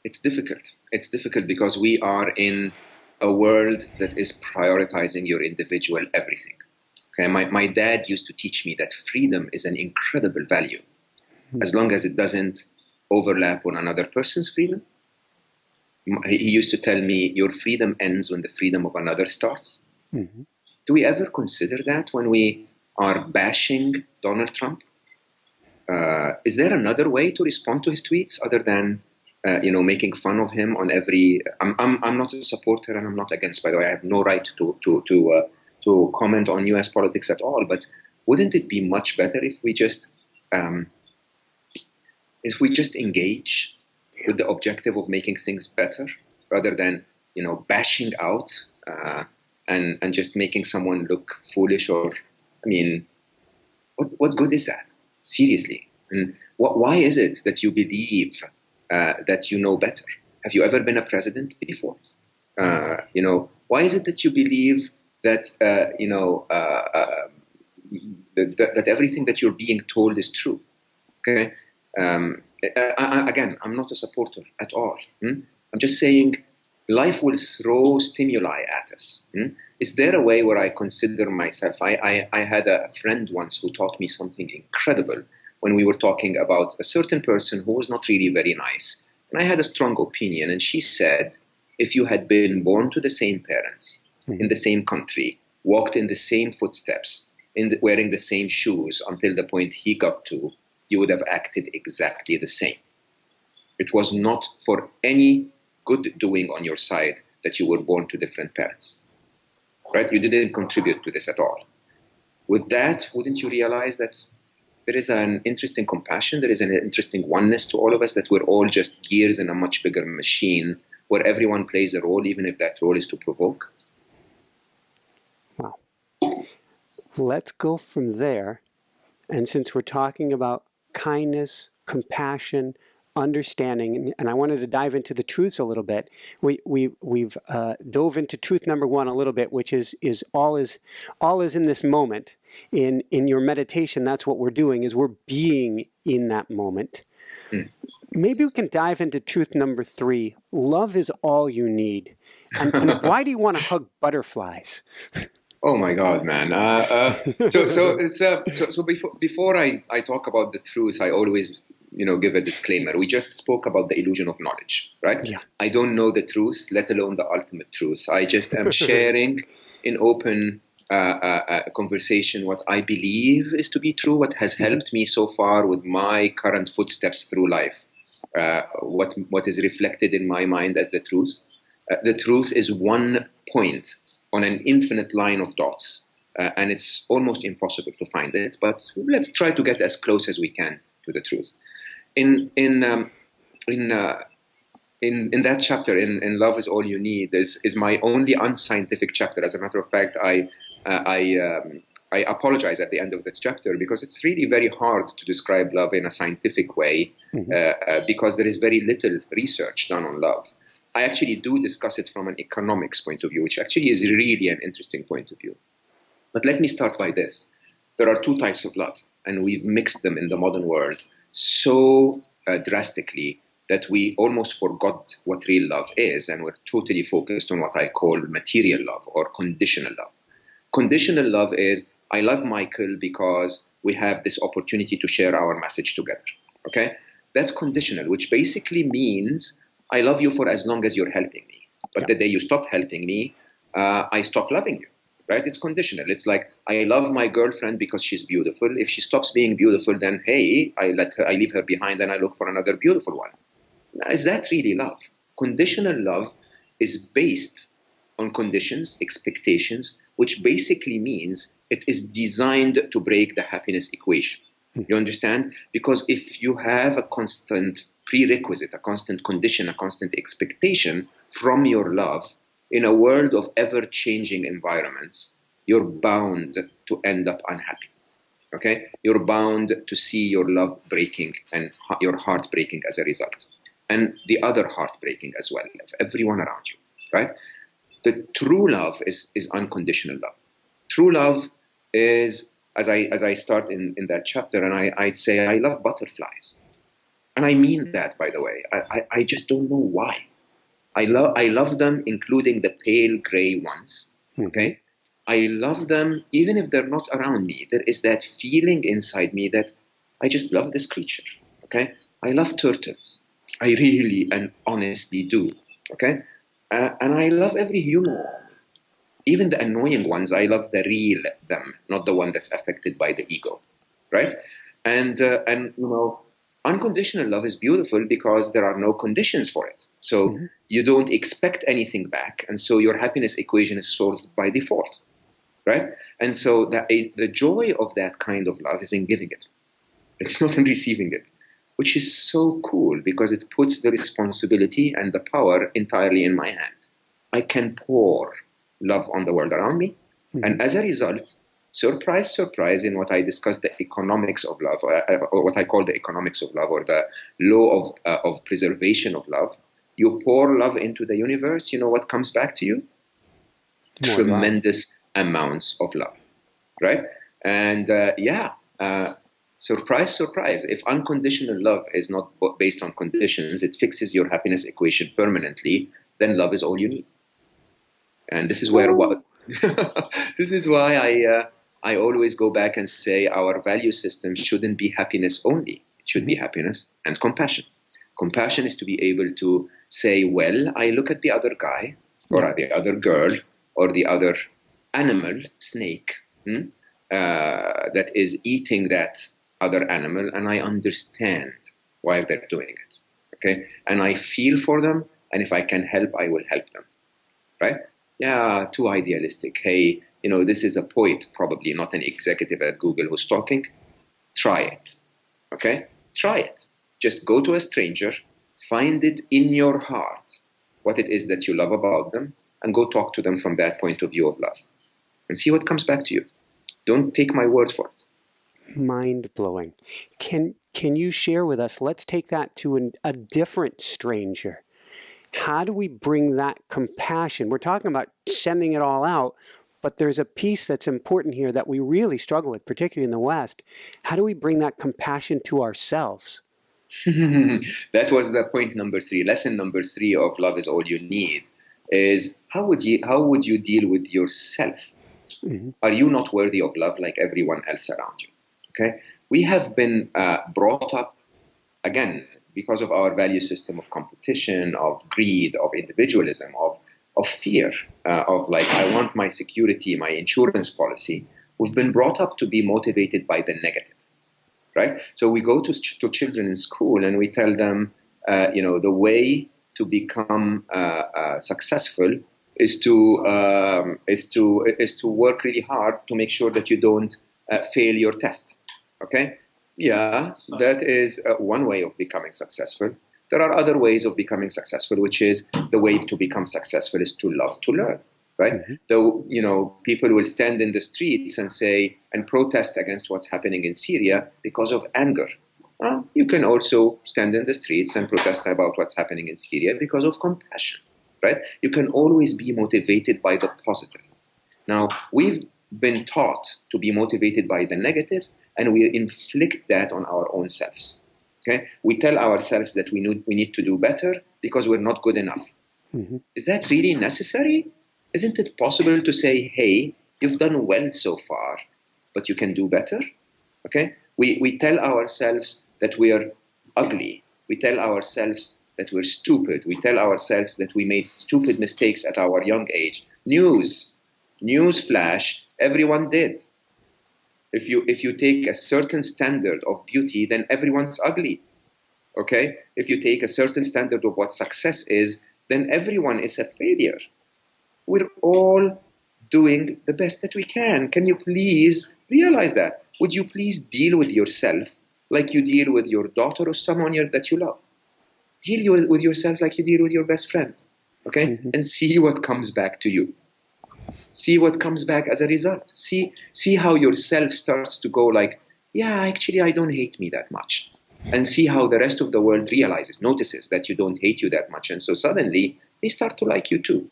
it's difficult. It's difficult because we are in a world that is prioritizing your individual everything. Okay, my dad used to teach me that freedom is an incredible value, as long as it doesn't overlap on another person's freedom. He used to tell me, your freedom ends when the freedom of another starts. Mm-hmm. Do we ever consider that when we are bashing Donald Trump? Is there another way to respond to his tweets other than making fun of him on every? I'm not a supporter and I'm not against. By the way, I have no right to comment on U.S. politics at all. But wouldn't it be much better if we just engage with the objective of making things better, rather than bashing out and just making someone look foolish? Or, I mean, what good is that? Seriously, and why is it that you believe that you know better? Have you ever been a president before? Why is it that you believe that that everything that you're being told is true? Okay. Again, I'm not a supporter at all. I'm just saying life will throw stimuli at us. Is there a way where I consider myself? I had a friend once who taught me something incredible when we were talking about a certain person who was not really very nice. And I had a strong opinion. And she said, if you had been born to the same parents, in the same country, walked in the same footsteps, wearing the same shoes until the point he got to, you would have acted exactly the same. It was not for any good doing on your side that you were born to different parents. right? You didn't contribute to this at all. With that, wouldn't you realize that there is an interesting compassion, there is an interesting oneness to all of us, that we're all just gears in a much bigger machine where everyone plays a role, even if that role is to provoke? Wow. Let's go from there. And since we're talking about kindness, compassion, understanding, and I wanted to dive into the truths a little bit. We've dove into truth number one a little bit, which is all is in this moment. In your meditation, that's what we're doing, is we're being in that moment. Mm. Maybe we can dive into truth number three. Love is all you need. And why do you want to hug butterflies? Oh my God, man! So before I talk about the truth, I always give a disclaimer. We just spoke about the illusion of knowledge, right? Yeah. I don't know the truth, let alone the ultimate truth. I just am sharing in open conversation what I believe is to be true, what has helped me so far with my current footsteps through life, what is reflected in my mind as the truth. The truth is one point on an infinite line of dots, and it's almost impossible to find it. But let's try to get as close as we can to the truth. In that chapter, in Love is All You Need, is my only unscientific chapter. As a matter of fact, I apologize at the end of this chapter, because it's really very hard to describe love in a scientific way, because there is very little research done on love. I actually do discuss it from an economics point of view, which actually is really an interesting point of view. But let me start by this. There are two types of love, and we've mixed them in the modern world so drastically that we almost forgot what real love is, and we're totally focused on what I call material love or conditional love. Conditional love is, I love Michael because we have this opportunity to share our message together, okay? That's conditional, which basically means I love you for as long as you're helping me. But the day you stop helping me, I stop loving you, right? It's conditional. It's like, I love my girlfriend because she's beautiful. If she stops being beautiful, then hey, I leave her behind and I look for another beautiful one. Is that really love? Conditional love is based on conditions, expectations, which basically means it is designed to break the happiness equation. You understand? Because if you have a constant prerequisite, a constant condition, a constant expectation from your love in a world of ever-changing environments, you're bound to end up unhappy. Okay? You're bound to see your love breaking and your heart breaking as a result. And the other heart breaking as well, of everyone around you, right? The true love is unconditional love. True love is, as I start in that chapter, and I'd say I love butterflies. And I mean that, by the way. I just don't know why. I love them, including the pale gray ones, okay? I love them even if they're not around me. There is that feeling inside me that I just love this creature, okay? I love turtles. I really and honestly do, okay? And I love every human. Even the annoying ones, I love the real them, not the one that's affected by the ego, right? And unconditional love is beautiful because there are no conditions for it. So you don't expect anything back, and so your happiness equation is solved by default, right? And so the joy of that kind of love is in giving it. It's not in receiving it, which is so cool because it puts the responsibility and the power entirely in my hand. I can pour love on the world around me. And as a result, surprise, surprise, in what I discuss, the economics of love, or what I call the economics of love, or the law of preservation of love, you pour love into the universe, you know what comes back to you? Tremendous amounts of love, right? And surprise, surprise, if unconditional love is not based on conditions, it fixes your happiness equation permanently, then love is all you need. And this is where this is why I always go back and say our value system shouldn't be happiness only. It should be happiness and compassion. Compassion is to be able to say, well, I look at the other guy or the other girl or the other animal, snake, that is eating that other animal, and I understand why they're doing it. Okay? And I feel for them, and if I can help, I will help them. Right? yeah, too idealistic. Hey, this is a poet, probably not an executive at Google who's talking. Try it. Okay? Try it. Just go to a stranger, find it in your heart what it is that you love about them, and go talk to them from that point of view of love. And see what comes back to you. Don't take my word for it. Mind-blowing. Can you share with us, let's take that to a different stranger. How do we bring that compassion? We're talking about sending it all out, but there's a piece that's important here that we really struggle with, particularly in the West. How do we bring that compassion to ourselves? That was the point number 3. Lesson number 3 of Love is All You Need is how would you deal with yourself? Mm-hmm. Are you not worthy of love like everyone else around you? Okay, we have been brought up, again, because of our value system of competition, of greed, of individualism, of fear, of like, I want my security, my insurance policy. We've been brought up to be motivated by the negative, right? So we go to children in school and we tell them, the way to become successful is to work really hard to make sure that you don't fail your test. Okay? Yeah, that is one way of becoming successful. There are other ways of becoming successful, which is the way to become successful is to love to learn, right? Mm-hmm. Though, people will stand in the streets and say and protest against what's happening in Syria because of anger. You can also stand in the streets and protest about what's happening in Syria because of compassion, right? You can always be motivated by the positive. Now, we've been taught to be motivated by the negative, and we inflict that on our own selves. Okay, we tell ourselves that we need to do better because we're not good enough. Mm-hmm. Is that really necessary? Isn't it possible to say, hey, you've done well so far, but you can do better? Okay, we tell ourselves that we are ugly. We tell ourselves that we're stupid. We tell ourselves that we made stupid mistakes at our young age. News flash, everyone did. If you take a certain standard of beauty, then everyone's ugly, okay? If you take a certain standard of what success is, then everyone is a failure. We're all doing the best that we can. Can you please realize that? Would you please deal with yourself like you deal with your daughter or someone that you love? Deal with yourself like you deal with your best friend, okay? Mm-hmm. And see what comes back to you. See what comes back as a result. See how yourself starts to go like, yeah, actually, I don't hate me that much. And see how the rest of the world notices that you don't hate you that much. And so suddenly they start to like you too.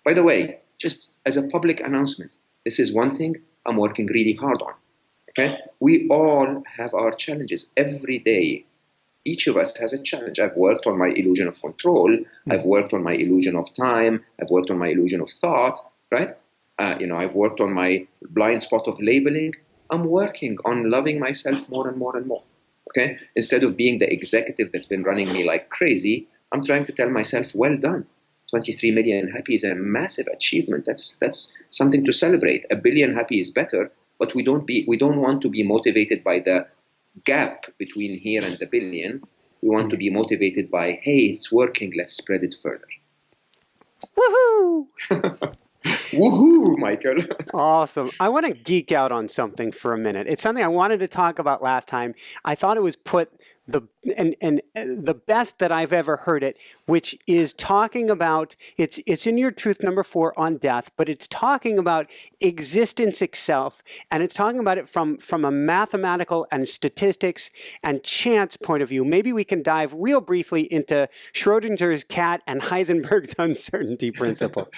By the way, just as a public announcement, this is one thing I'm working really hard on. Okay? We all have our challenges every day. Each of us has a challenge. I've worked on my illusion of control. I've worked on my illusion of time. I've worked on my illusion of thought, right? I've worked on my blind spot of labeling. I'm working on loving myself more and more and more, okay? Instead of being the executive that's been running me like crazy, I'm trying to tell myself, well done. 23 million happy is a massive achievement. That's something to celebrate. 1 billion happy is better, but we don't want to be motivated by the gap between here and the billion. We want to be motivated by, hey, it's working, let's spread it further. Woohoo! Woohoo, Michael. Awesome. I want to geek out on something for a minute. It's something I wanted to talk about last time. I thought it was put the best that I've ever heard it, which is talking about, it's in your truth number 4 on death, but it's talking about existence itself, and it's talking about it from a mathematical and statistics and chance point of view. Maybe we can dive real briefly into Schrodinger's cat and Heisenberg's uncertainty principle.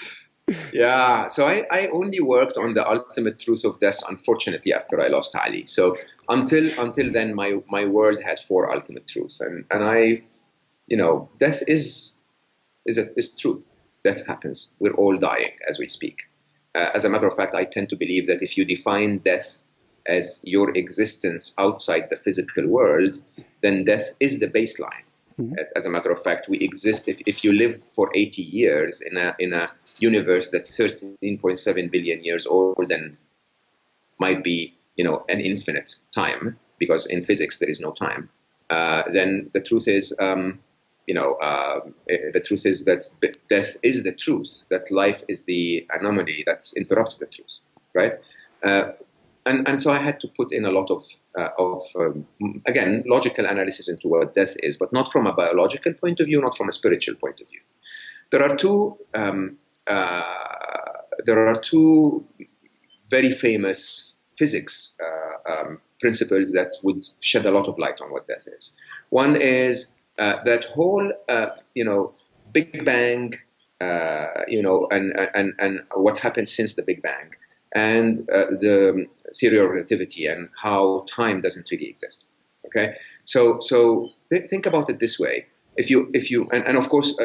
Yeah, so I only worked on the ultimate truth of death, unfortunately, after I lost Ali. So until then, my world had 4 ultimate truths, and I, death is true. Death happens. We're all dying as we speak. As a matter of fact, I tend to believe that if you define death as your existence outside the physical world, then death is the baseline. Mm-hmm. As a matter of fact, we exist. If you live for 80 years in a universe that's 13.7 billion years old, then might be, an infinite time, because in physics there is no time. Then the truth is, the truth is that death is the truth, that life is the anomaly that interrupts the truth, right? And so I had to put in a lot of again, logical analysis into what death is, but not from a biological point of view, not from a spiritual point of view. There are two very famous physics principles that would shed a lot of light on what death is. One is that whole, Big Bang, and what happened since the Big Bang, and the theory of relativity and how time doesn't really exist. Okay, so think about it this way. If you and of course,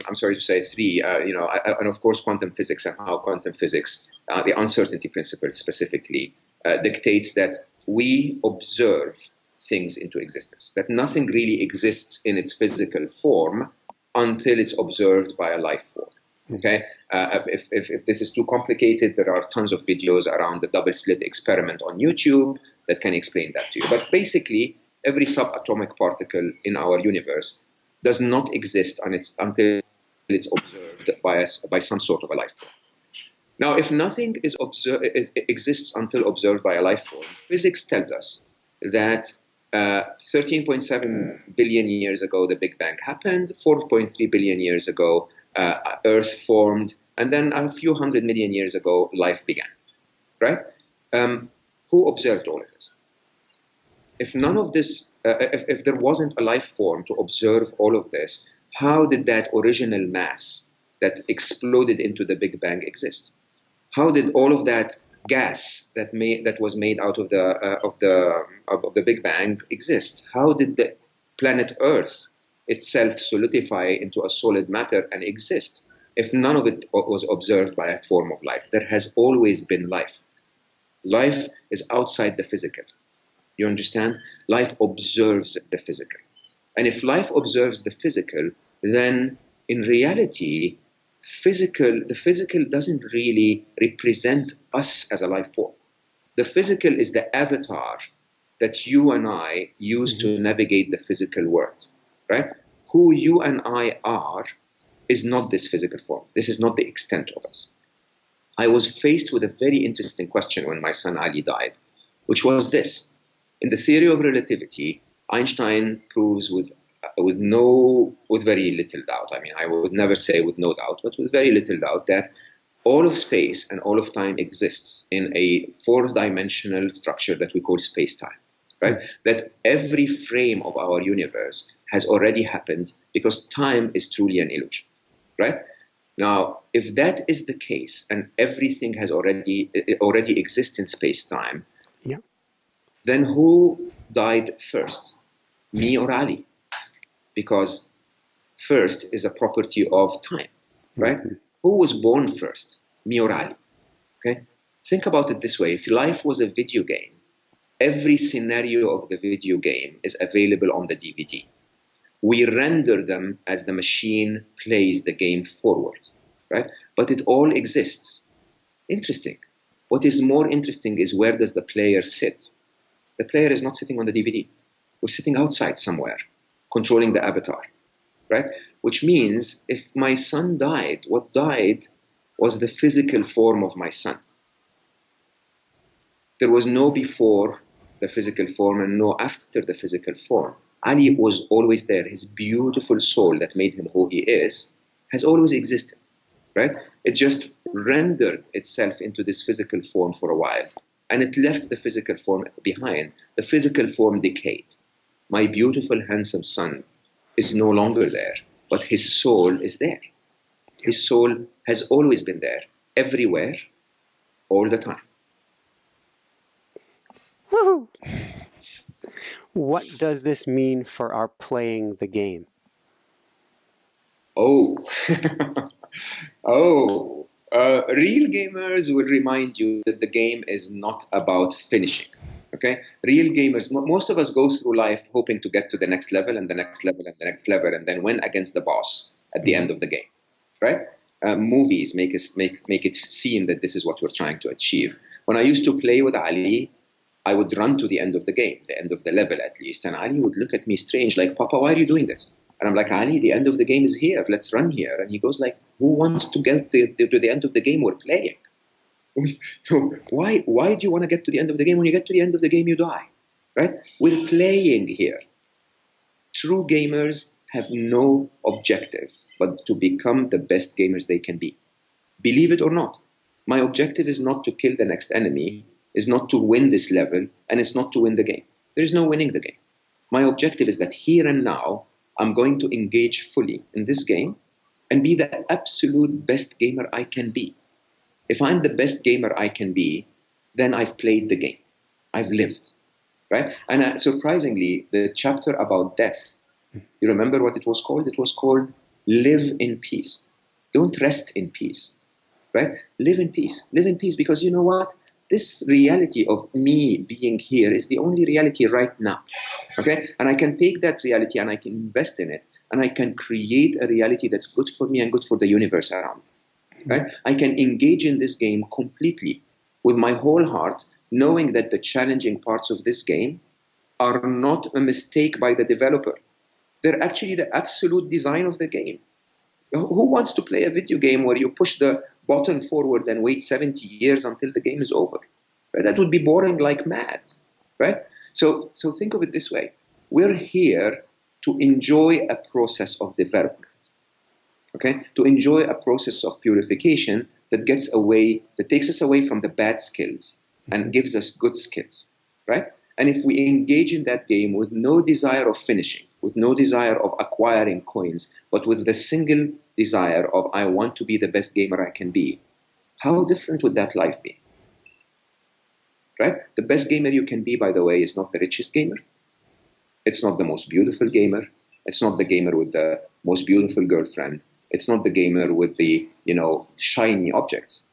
I'm sorry to say three, and of course quantum physics and how quantum physics, the uncertainty principle specifically, dictates that we observe things into existence, that nothing really exists in its physical form until it's observed by a life form. Okay, if this is too complicated, there are tons of videos around the double slit experiment on YouTube that can explain that to you. But basically, every subatomic particle in our universe does not exist until it's observed by some sort of a life form. Now, if nothing exists until observed by a life form, physics tells us that 13.7 billion years ago, the Big Bang happened. 4.3 billion years ago, Earth formed, and then a few 100 million years ago, life began. Right? Who observed all of this? If none of this, if there wasn't a life form to observe all of this, how did that original mass that exploded into the Big Bang exist? How did all of that gas that was made out of the Big Bang exist? How did the planet Earth itself solidify into a solid matter and exist if none of it was observed by a form of life? There has always been life. Life is outside the physical. You understand? Life observes the physical. And if life observes the physical, then in reality, the physical doesn't really represent us as a life form. The physical is the avatar that you and I use to navigate the physical world, right? Who you and I are is not this physical form. This is not the extent of us. I was faced with a very interesting question when my son Ali died, which was this. In the theory of relativity, Einstein proves with very little doubt. I mean, I would never say with no doubt, but with very little doubt that all of space and all of time exists in a four-dimensional structure that we call space-time, right? That every frame of our universe has already happened because time is truly an illusion, right? Now, if that is the case and everything has already exists in space-time, yeah, then who died first, me or Ali? Because first is a property of time, right? Mm-hmm. Who was born first, me or Ali? Okay, think about it this way. If life was a video game, every scenario of the video game is available on the DVD. We render them as the machine plays the game forward, right? But it all exists. Interesting. What is more interesting is where does the player sit? The player is not sitting on the DVD. We're sitting outside somewhere, controlling the avatar, right? Which means if my son died, what died was the physical form of my son. There was no before the physical form and no after the physical form. Ali was always there. His beautiful soul that made him who he is has always existed, right? It just rendered itself into this physical form for a while, and it left the physical form behind. The physical form decayed. My beautiful, handsome son is no longer there, but his soul is there. His soul has always been there, everywhere, all the time. Woohoo! What does this mean for our playing the game? Real gamers will remind you that the game is not about finishing. Okay, real gamers, most of us go through life hoping to get to the next level and the next level and the next level and then win against the boss at the end of the game, right? Movies make it seem that this is what we're trying to achieve. When I used to play with Ali, I would run to the end of the game, the end of the level at least, and Ali would look at me strange, like, Papa, why are you doing this? And I'm like, Ali, the end of the game is here. Let's run here. And he goes like, who wants to get to the end of the game? We're playing. Why do you want to get to the end of the game? When you get to the end of the game, you die, right? We're playing here. True gamers have no objective but to become the best gamers they can be. Believe it or not, my objective is not to kill the next enemy, is not to win this level, and it's not to win the game. There is no winning the game. My objective is that here and now, I'm going to engage fully in this game and be the absolute best gamer I can be. If I'm the best gamer I can be, then I've played the game. I've lived, right? And surprisingly, the chapter about death, you remember what it was called? It was called Live in Peace. Don't rest in peace, right? Live in peace. Live in peace, because you know what? This reality of me being here is the only reality right now, okay? And I can take that reality and I can invest in it, and I can create a reality that's good for me and good for the universe around me, right? I can engage in this game completely with my whole heart, knowing that the challenging parts of this game are not a mistake by the developer. They're actually the absolute design of the game. Who wants to play a video game where you push the button forward and wait 70 years until the game is over? Right? That would be boring like mad, right? So think of it this way. We're here to enjoy a process of development, okay? To enjoy a process of purification that takes us away from the bad skills and gives us good skills, right? And if we engage in that game with no desire of finishing, with no desire of acquiring coins, but with the single desire of I want to be the best gamer I can be, how different would that life be? Right? The best gamer you can be, by the way, is not the richest gamer. It's not the most beautiful gamer. It's not the gamer with the most beautiful girlfriend. It's not the gamer with the, shiny objects.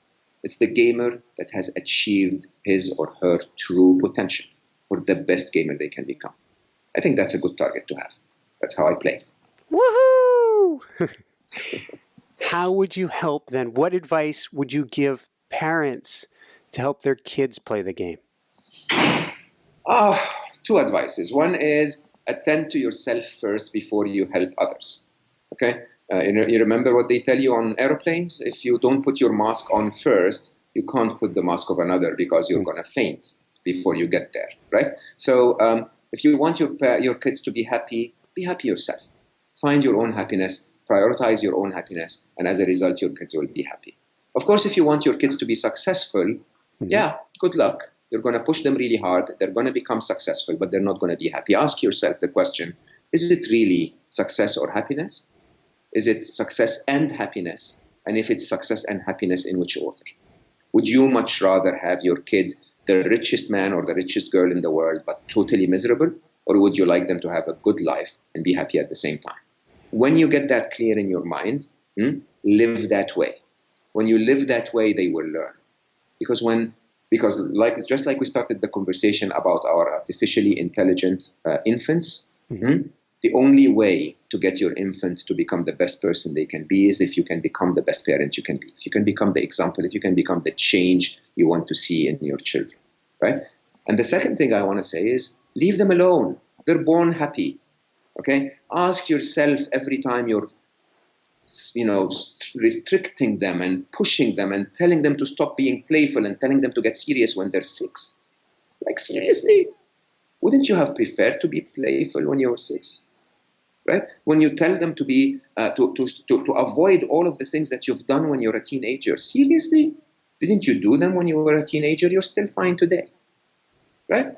It's the gamer that has achieved his or her true potential, or the best gamer they can become. I think that's a good target to have. That's how I play. Woohoo! How would you help then? What advice would you give parents to help their kids play the game? Two advices. One is attend to yourself first before you help others. Okay? You remember what they tell you on airplanes? If you don't put your mask on first, you can't put the mask of another because you're going to faint before you get there, right? So if you want your kids to be happy yourself. Find your own happiness, prioritize your own happiness, and as a result, your kids will be happy. Of course, if you want your kids to be successful, good luck. You're going to push them really hard. They're going to become successful, but they're not going to be happy. Ask yourself the question, is it really success or happiness? Is it success and happiness? And if it's success and happiness, in which order? Would you much rather have your kid the richest man or the richest girl in the world, but totally miserable? Or would you like them to have a good life and be happy at the same time? When you get that clear in your mind, live that way. When you live that way, they will learn. Because just like we started the conversation about our artificially intelligent infants, the only way to get your infant to become the best person they can be is if you can become the best parent you can be. If you can become the example, if you can become the change you want to see in your children, right? And the second thing I want to say is leave them alone. They're born happy, okay? Ask yourself every time you're, restricting them and pushing them and telling them to stop being playful and telling them to get serious when they're 6. Like, seriously? Wouldn't you have preferred to be playful when you were 6? Right? When you tell them to be to avoid all of the things that you've done when you're a teenager, seriously? Didn't you do them when you were a teenager? You're still fine today. Right?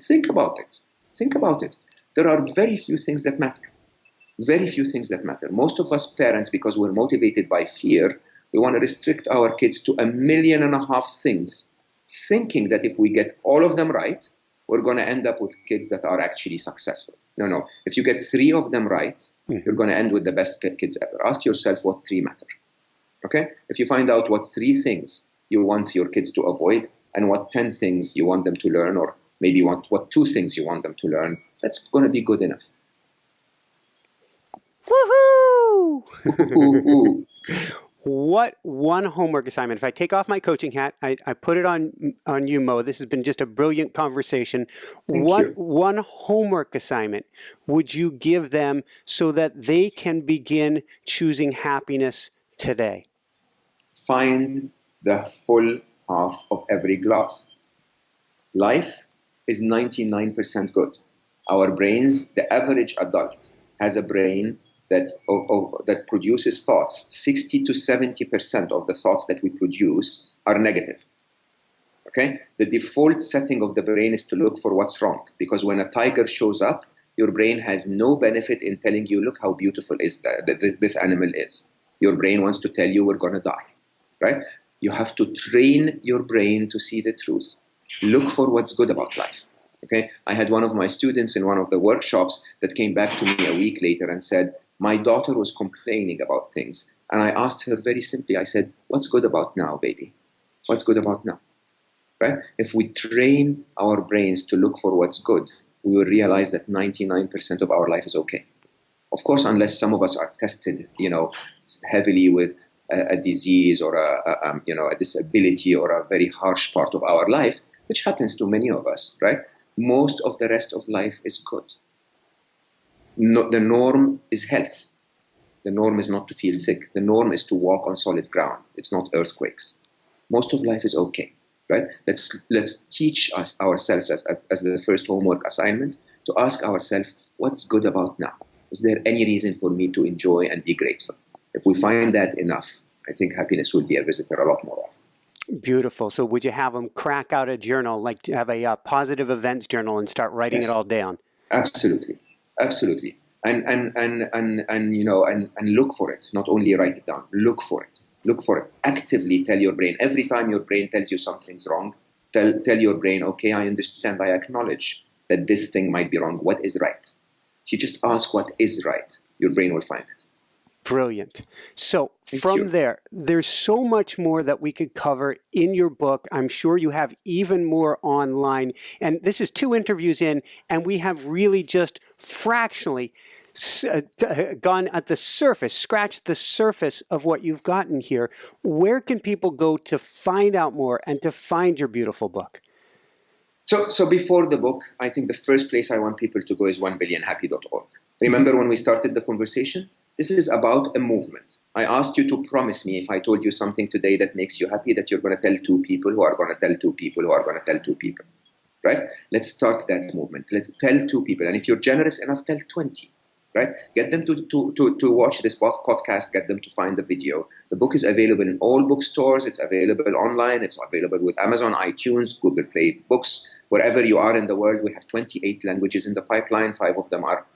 Think about it. Think about it. There are very few things that matter. Very few things that matter. Most of us parents, because we're motivated by fear, we want to restrict our kids to 1.5 million things, thinking that if we get all of them right, we're going to end up with kids that are actually successful. No. If you get 3 of them right, you're going to end with the best kids ever. Ask yourself what 3 matter. Okay? If you find out what 3 things you want your kids to avoid and what 10 things you want them to learn, or maybe what 2 things you want them to learn, that's going to be good enough. Woohoo! what one homework assignment, if I take off my coaching hat, I put it on you, Mo. This has been just a brilliant conversation. One homework assignment would you give them so that they can begin choosing happiness today? Find the full half of every glass. Life is 99% good. Our brains, the average adult has a brain that produces thoughts. 60 to 70% of the thoughts that we produce are negative. Okay? The default setting of the brain is to look for what's wrong, because when a tiger shows up, your brain has no benefit in telling you, look how beautiful this animal is. Your brain wants to tell you we're going to die, right? You have to train your brain to see the truth. Look for what's good about life. Okay? I had one of my students in one of the workshops that came back to me a week later and said, my daughter was complaining about things. And I asked her very simply, I said, what's good about now, baby? What's good about now? Right? If we train our brains to look for what's good, we will realize that 99% of our life is okay. Of course, unless some of us are tested, heavily with a disease or a disability or a very harsh part of our life, which happens to many of us, right? Most of the rest of life is good. No, the norm is health. The norm is not to feel sick. The norm is to walk on solid ground. It's not earthquakes. Most of life is okay, right? Let's teach ourselves as the first homework assignment to ask ourselves, what's good about now? Is there any reason for me to enjoy and be grateful? If we find that enough, I think happiness will be a visitor a lot more often. Beautiful. So would you have them crack out a journal, like have a positive events journal and start writing it all down? Absolutely. Absolutely. And look for it. Not only write it down. Look for it. Look for it. Actively tell your brain. Every time your brain tells you something's wrong, tell your brain, okay, I understand, I acknowledge that this thing might be wrong. What is right? If you just ask what is right, your brain will find it. Brilliant. So from there, there's so much more that we could cover in your book. I'm sure you have even more online. And this is 2 interviews in, and we have really just fractionally gone at the surface, scratched the surface of what you've gotten here. Where can people go to find out more and to find your beautiful book? So before the book, I think the first place I want people to go is 1billionhappy.org. Remember when we started the conversation? This is about a movement. I asked you to promise me if I told you something today that makes you happy that you're going to tell 2 people who are going to tell 2 people who are going to tell 2 people, right? Let's start that movement. Let's tell 2 people. And if you're generous enough, tell 20, right? Get them to watch this podcast, get them to find the video. The book is available in all bookstores. It's available online. It's available with Amazon, iTunes, Google Play Books. Wherever you are in the world, we have 28 languages in the pipeline. 5 of them are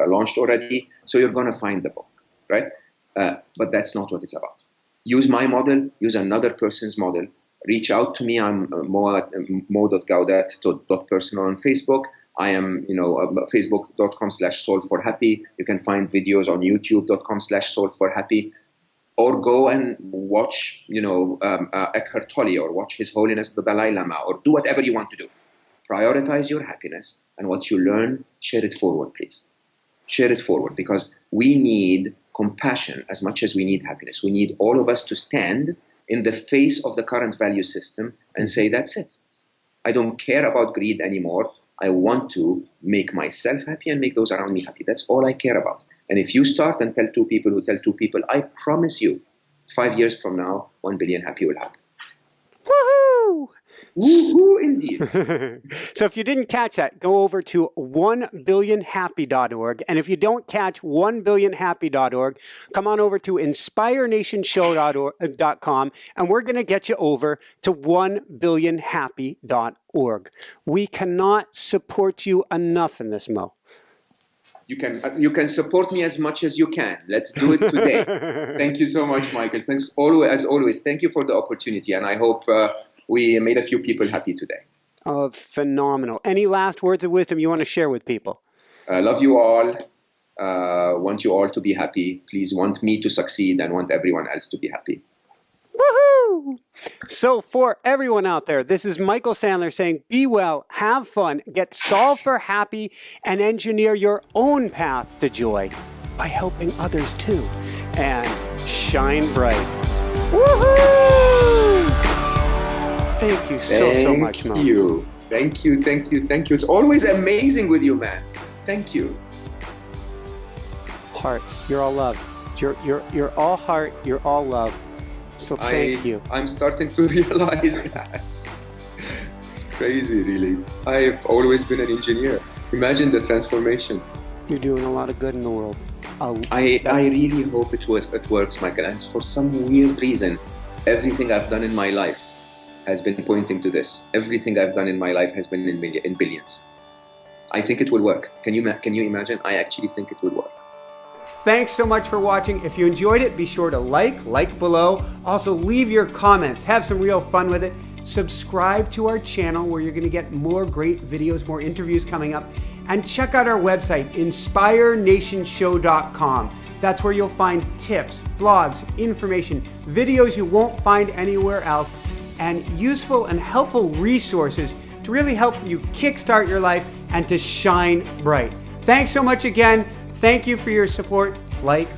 launched already. So you're going to find the book, right? But that's not what it's about. Use my model, use another person's model. Reach out to me. I'm mo.gawdat.personal on Facebook. I am, facebook.com/solveforhappy. You can find videos on youtube.com/solveforhappy. Or go and watch, Eckhart Tolle, or watch His Holiness the Dalai Lama, or do whatever you want to do. Prioritize your happiness, and what you learn, share it forward, please. Share it forward, because we need compassion as much as we need happiness. We need all of us to stand in the face of the current value system and say, that's it. I don't care about greed anymore. I want to make myself happy and make those around me happy. That's all I care about. And if you start and tell 2 people who tell 2 people, I promise you, 5 years from now, 1 billion happy will happen. Woohoo! Woohoo, indeed. So if you didn't catch that, go over to 1billionhappy.org. And if you don't catch 1billionhappy.org, come on over to inspirenationshow.com, and we're going to get you over to 1billionhappy.org. We cannot support you enough in this, Mo. You can support me as much as you can. Let's do it today. Thank you so much, Michael. Thanks as always. Thank you for the opportunity, and I hope we made a few people happy today. Oh, phenomenal. Any last words of wisdom you want to share with people? I love you all. Want you all to be happy. Please want me to succeed and want everyone else to be happy. Woohoo! So for everyone out there, this is Michael Sandler saying, be well, have fun, get solved for happy, and engineer your own path to joy by helping others too. And shine bright. Woohoo! Thank you so much, Mo. Thank you. It's always amazing with you, man. Thank you. Heart, you're all love. You're all heart, you're all love. So thank you. I'm starting to realize that. It's crazy, really. I've always been an engineer. Imagine the transformation. You're doing a lot of good in the world. I really hope it works, Michael. And for some weird reason, everything I've done in my life has been pointing to this. Everything I've done in my life has been in billions. I think it will work. Can you imagine? I actually think it will work. Thanks so much for watching. If you enjoyed it, be sure to like below. Also, leave your comments. Have some real fun with it. Subscribe to our channel where you're going to get more great videos, more interviews coming up. And check out our website, inspirenationshow.com. That's where you'll find tips, blogs, information, videos you won't find anywhere else, and useful and helpful resources to really help you kickstart your life and to shine bright. Thanks so much again. Thank you for your support. Like,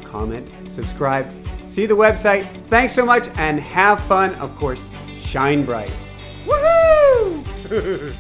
comment, subscribe. See the website. Thanks so much and have fun. Of course, shine bright. Woohoo!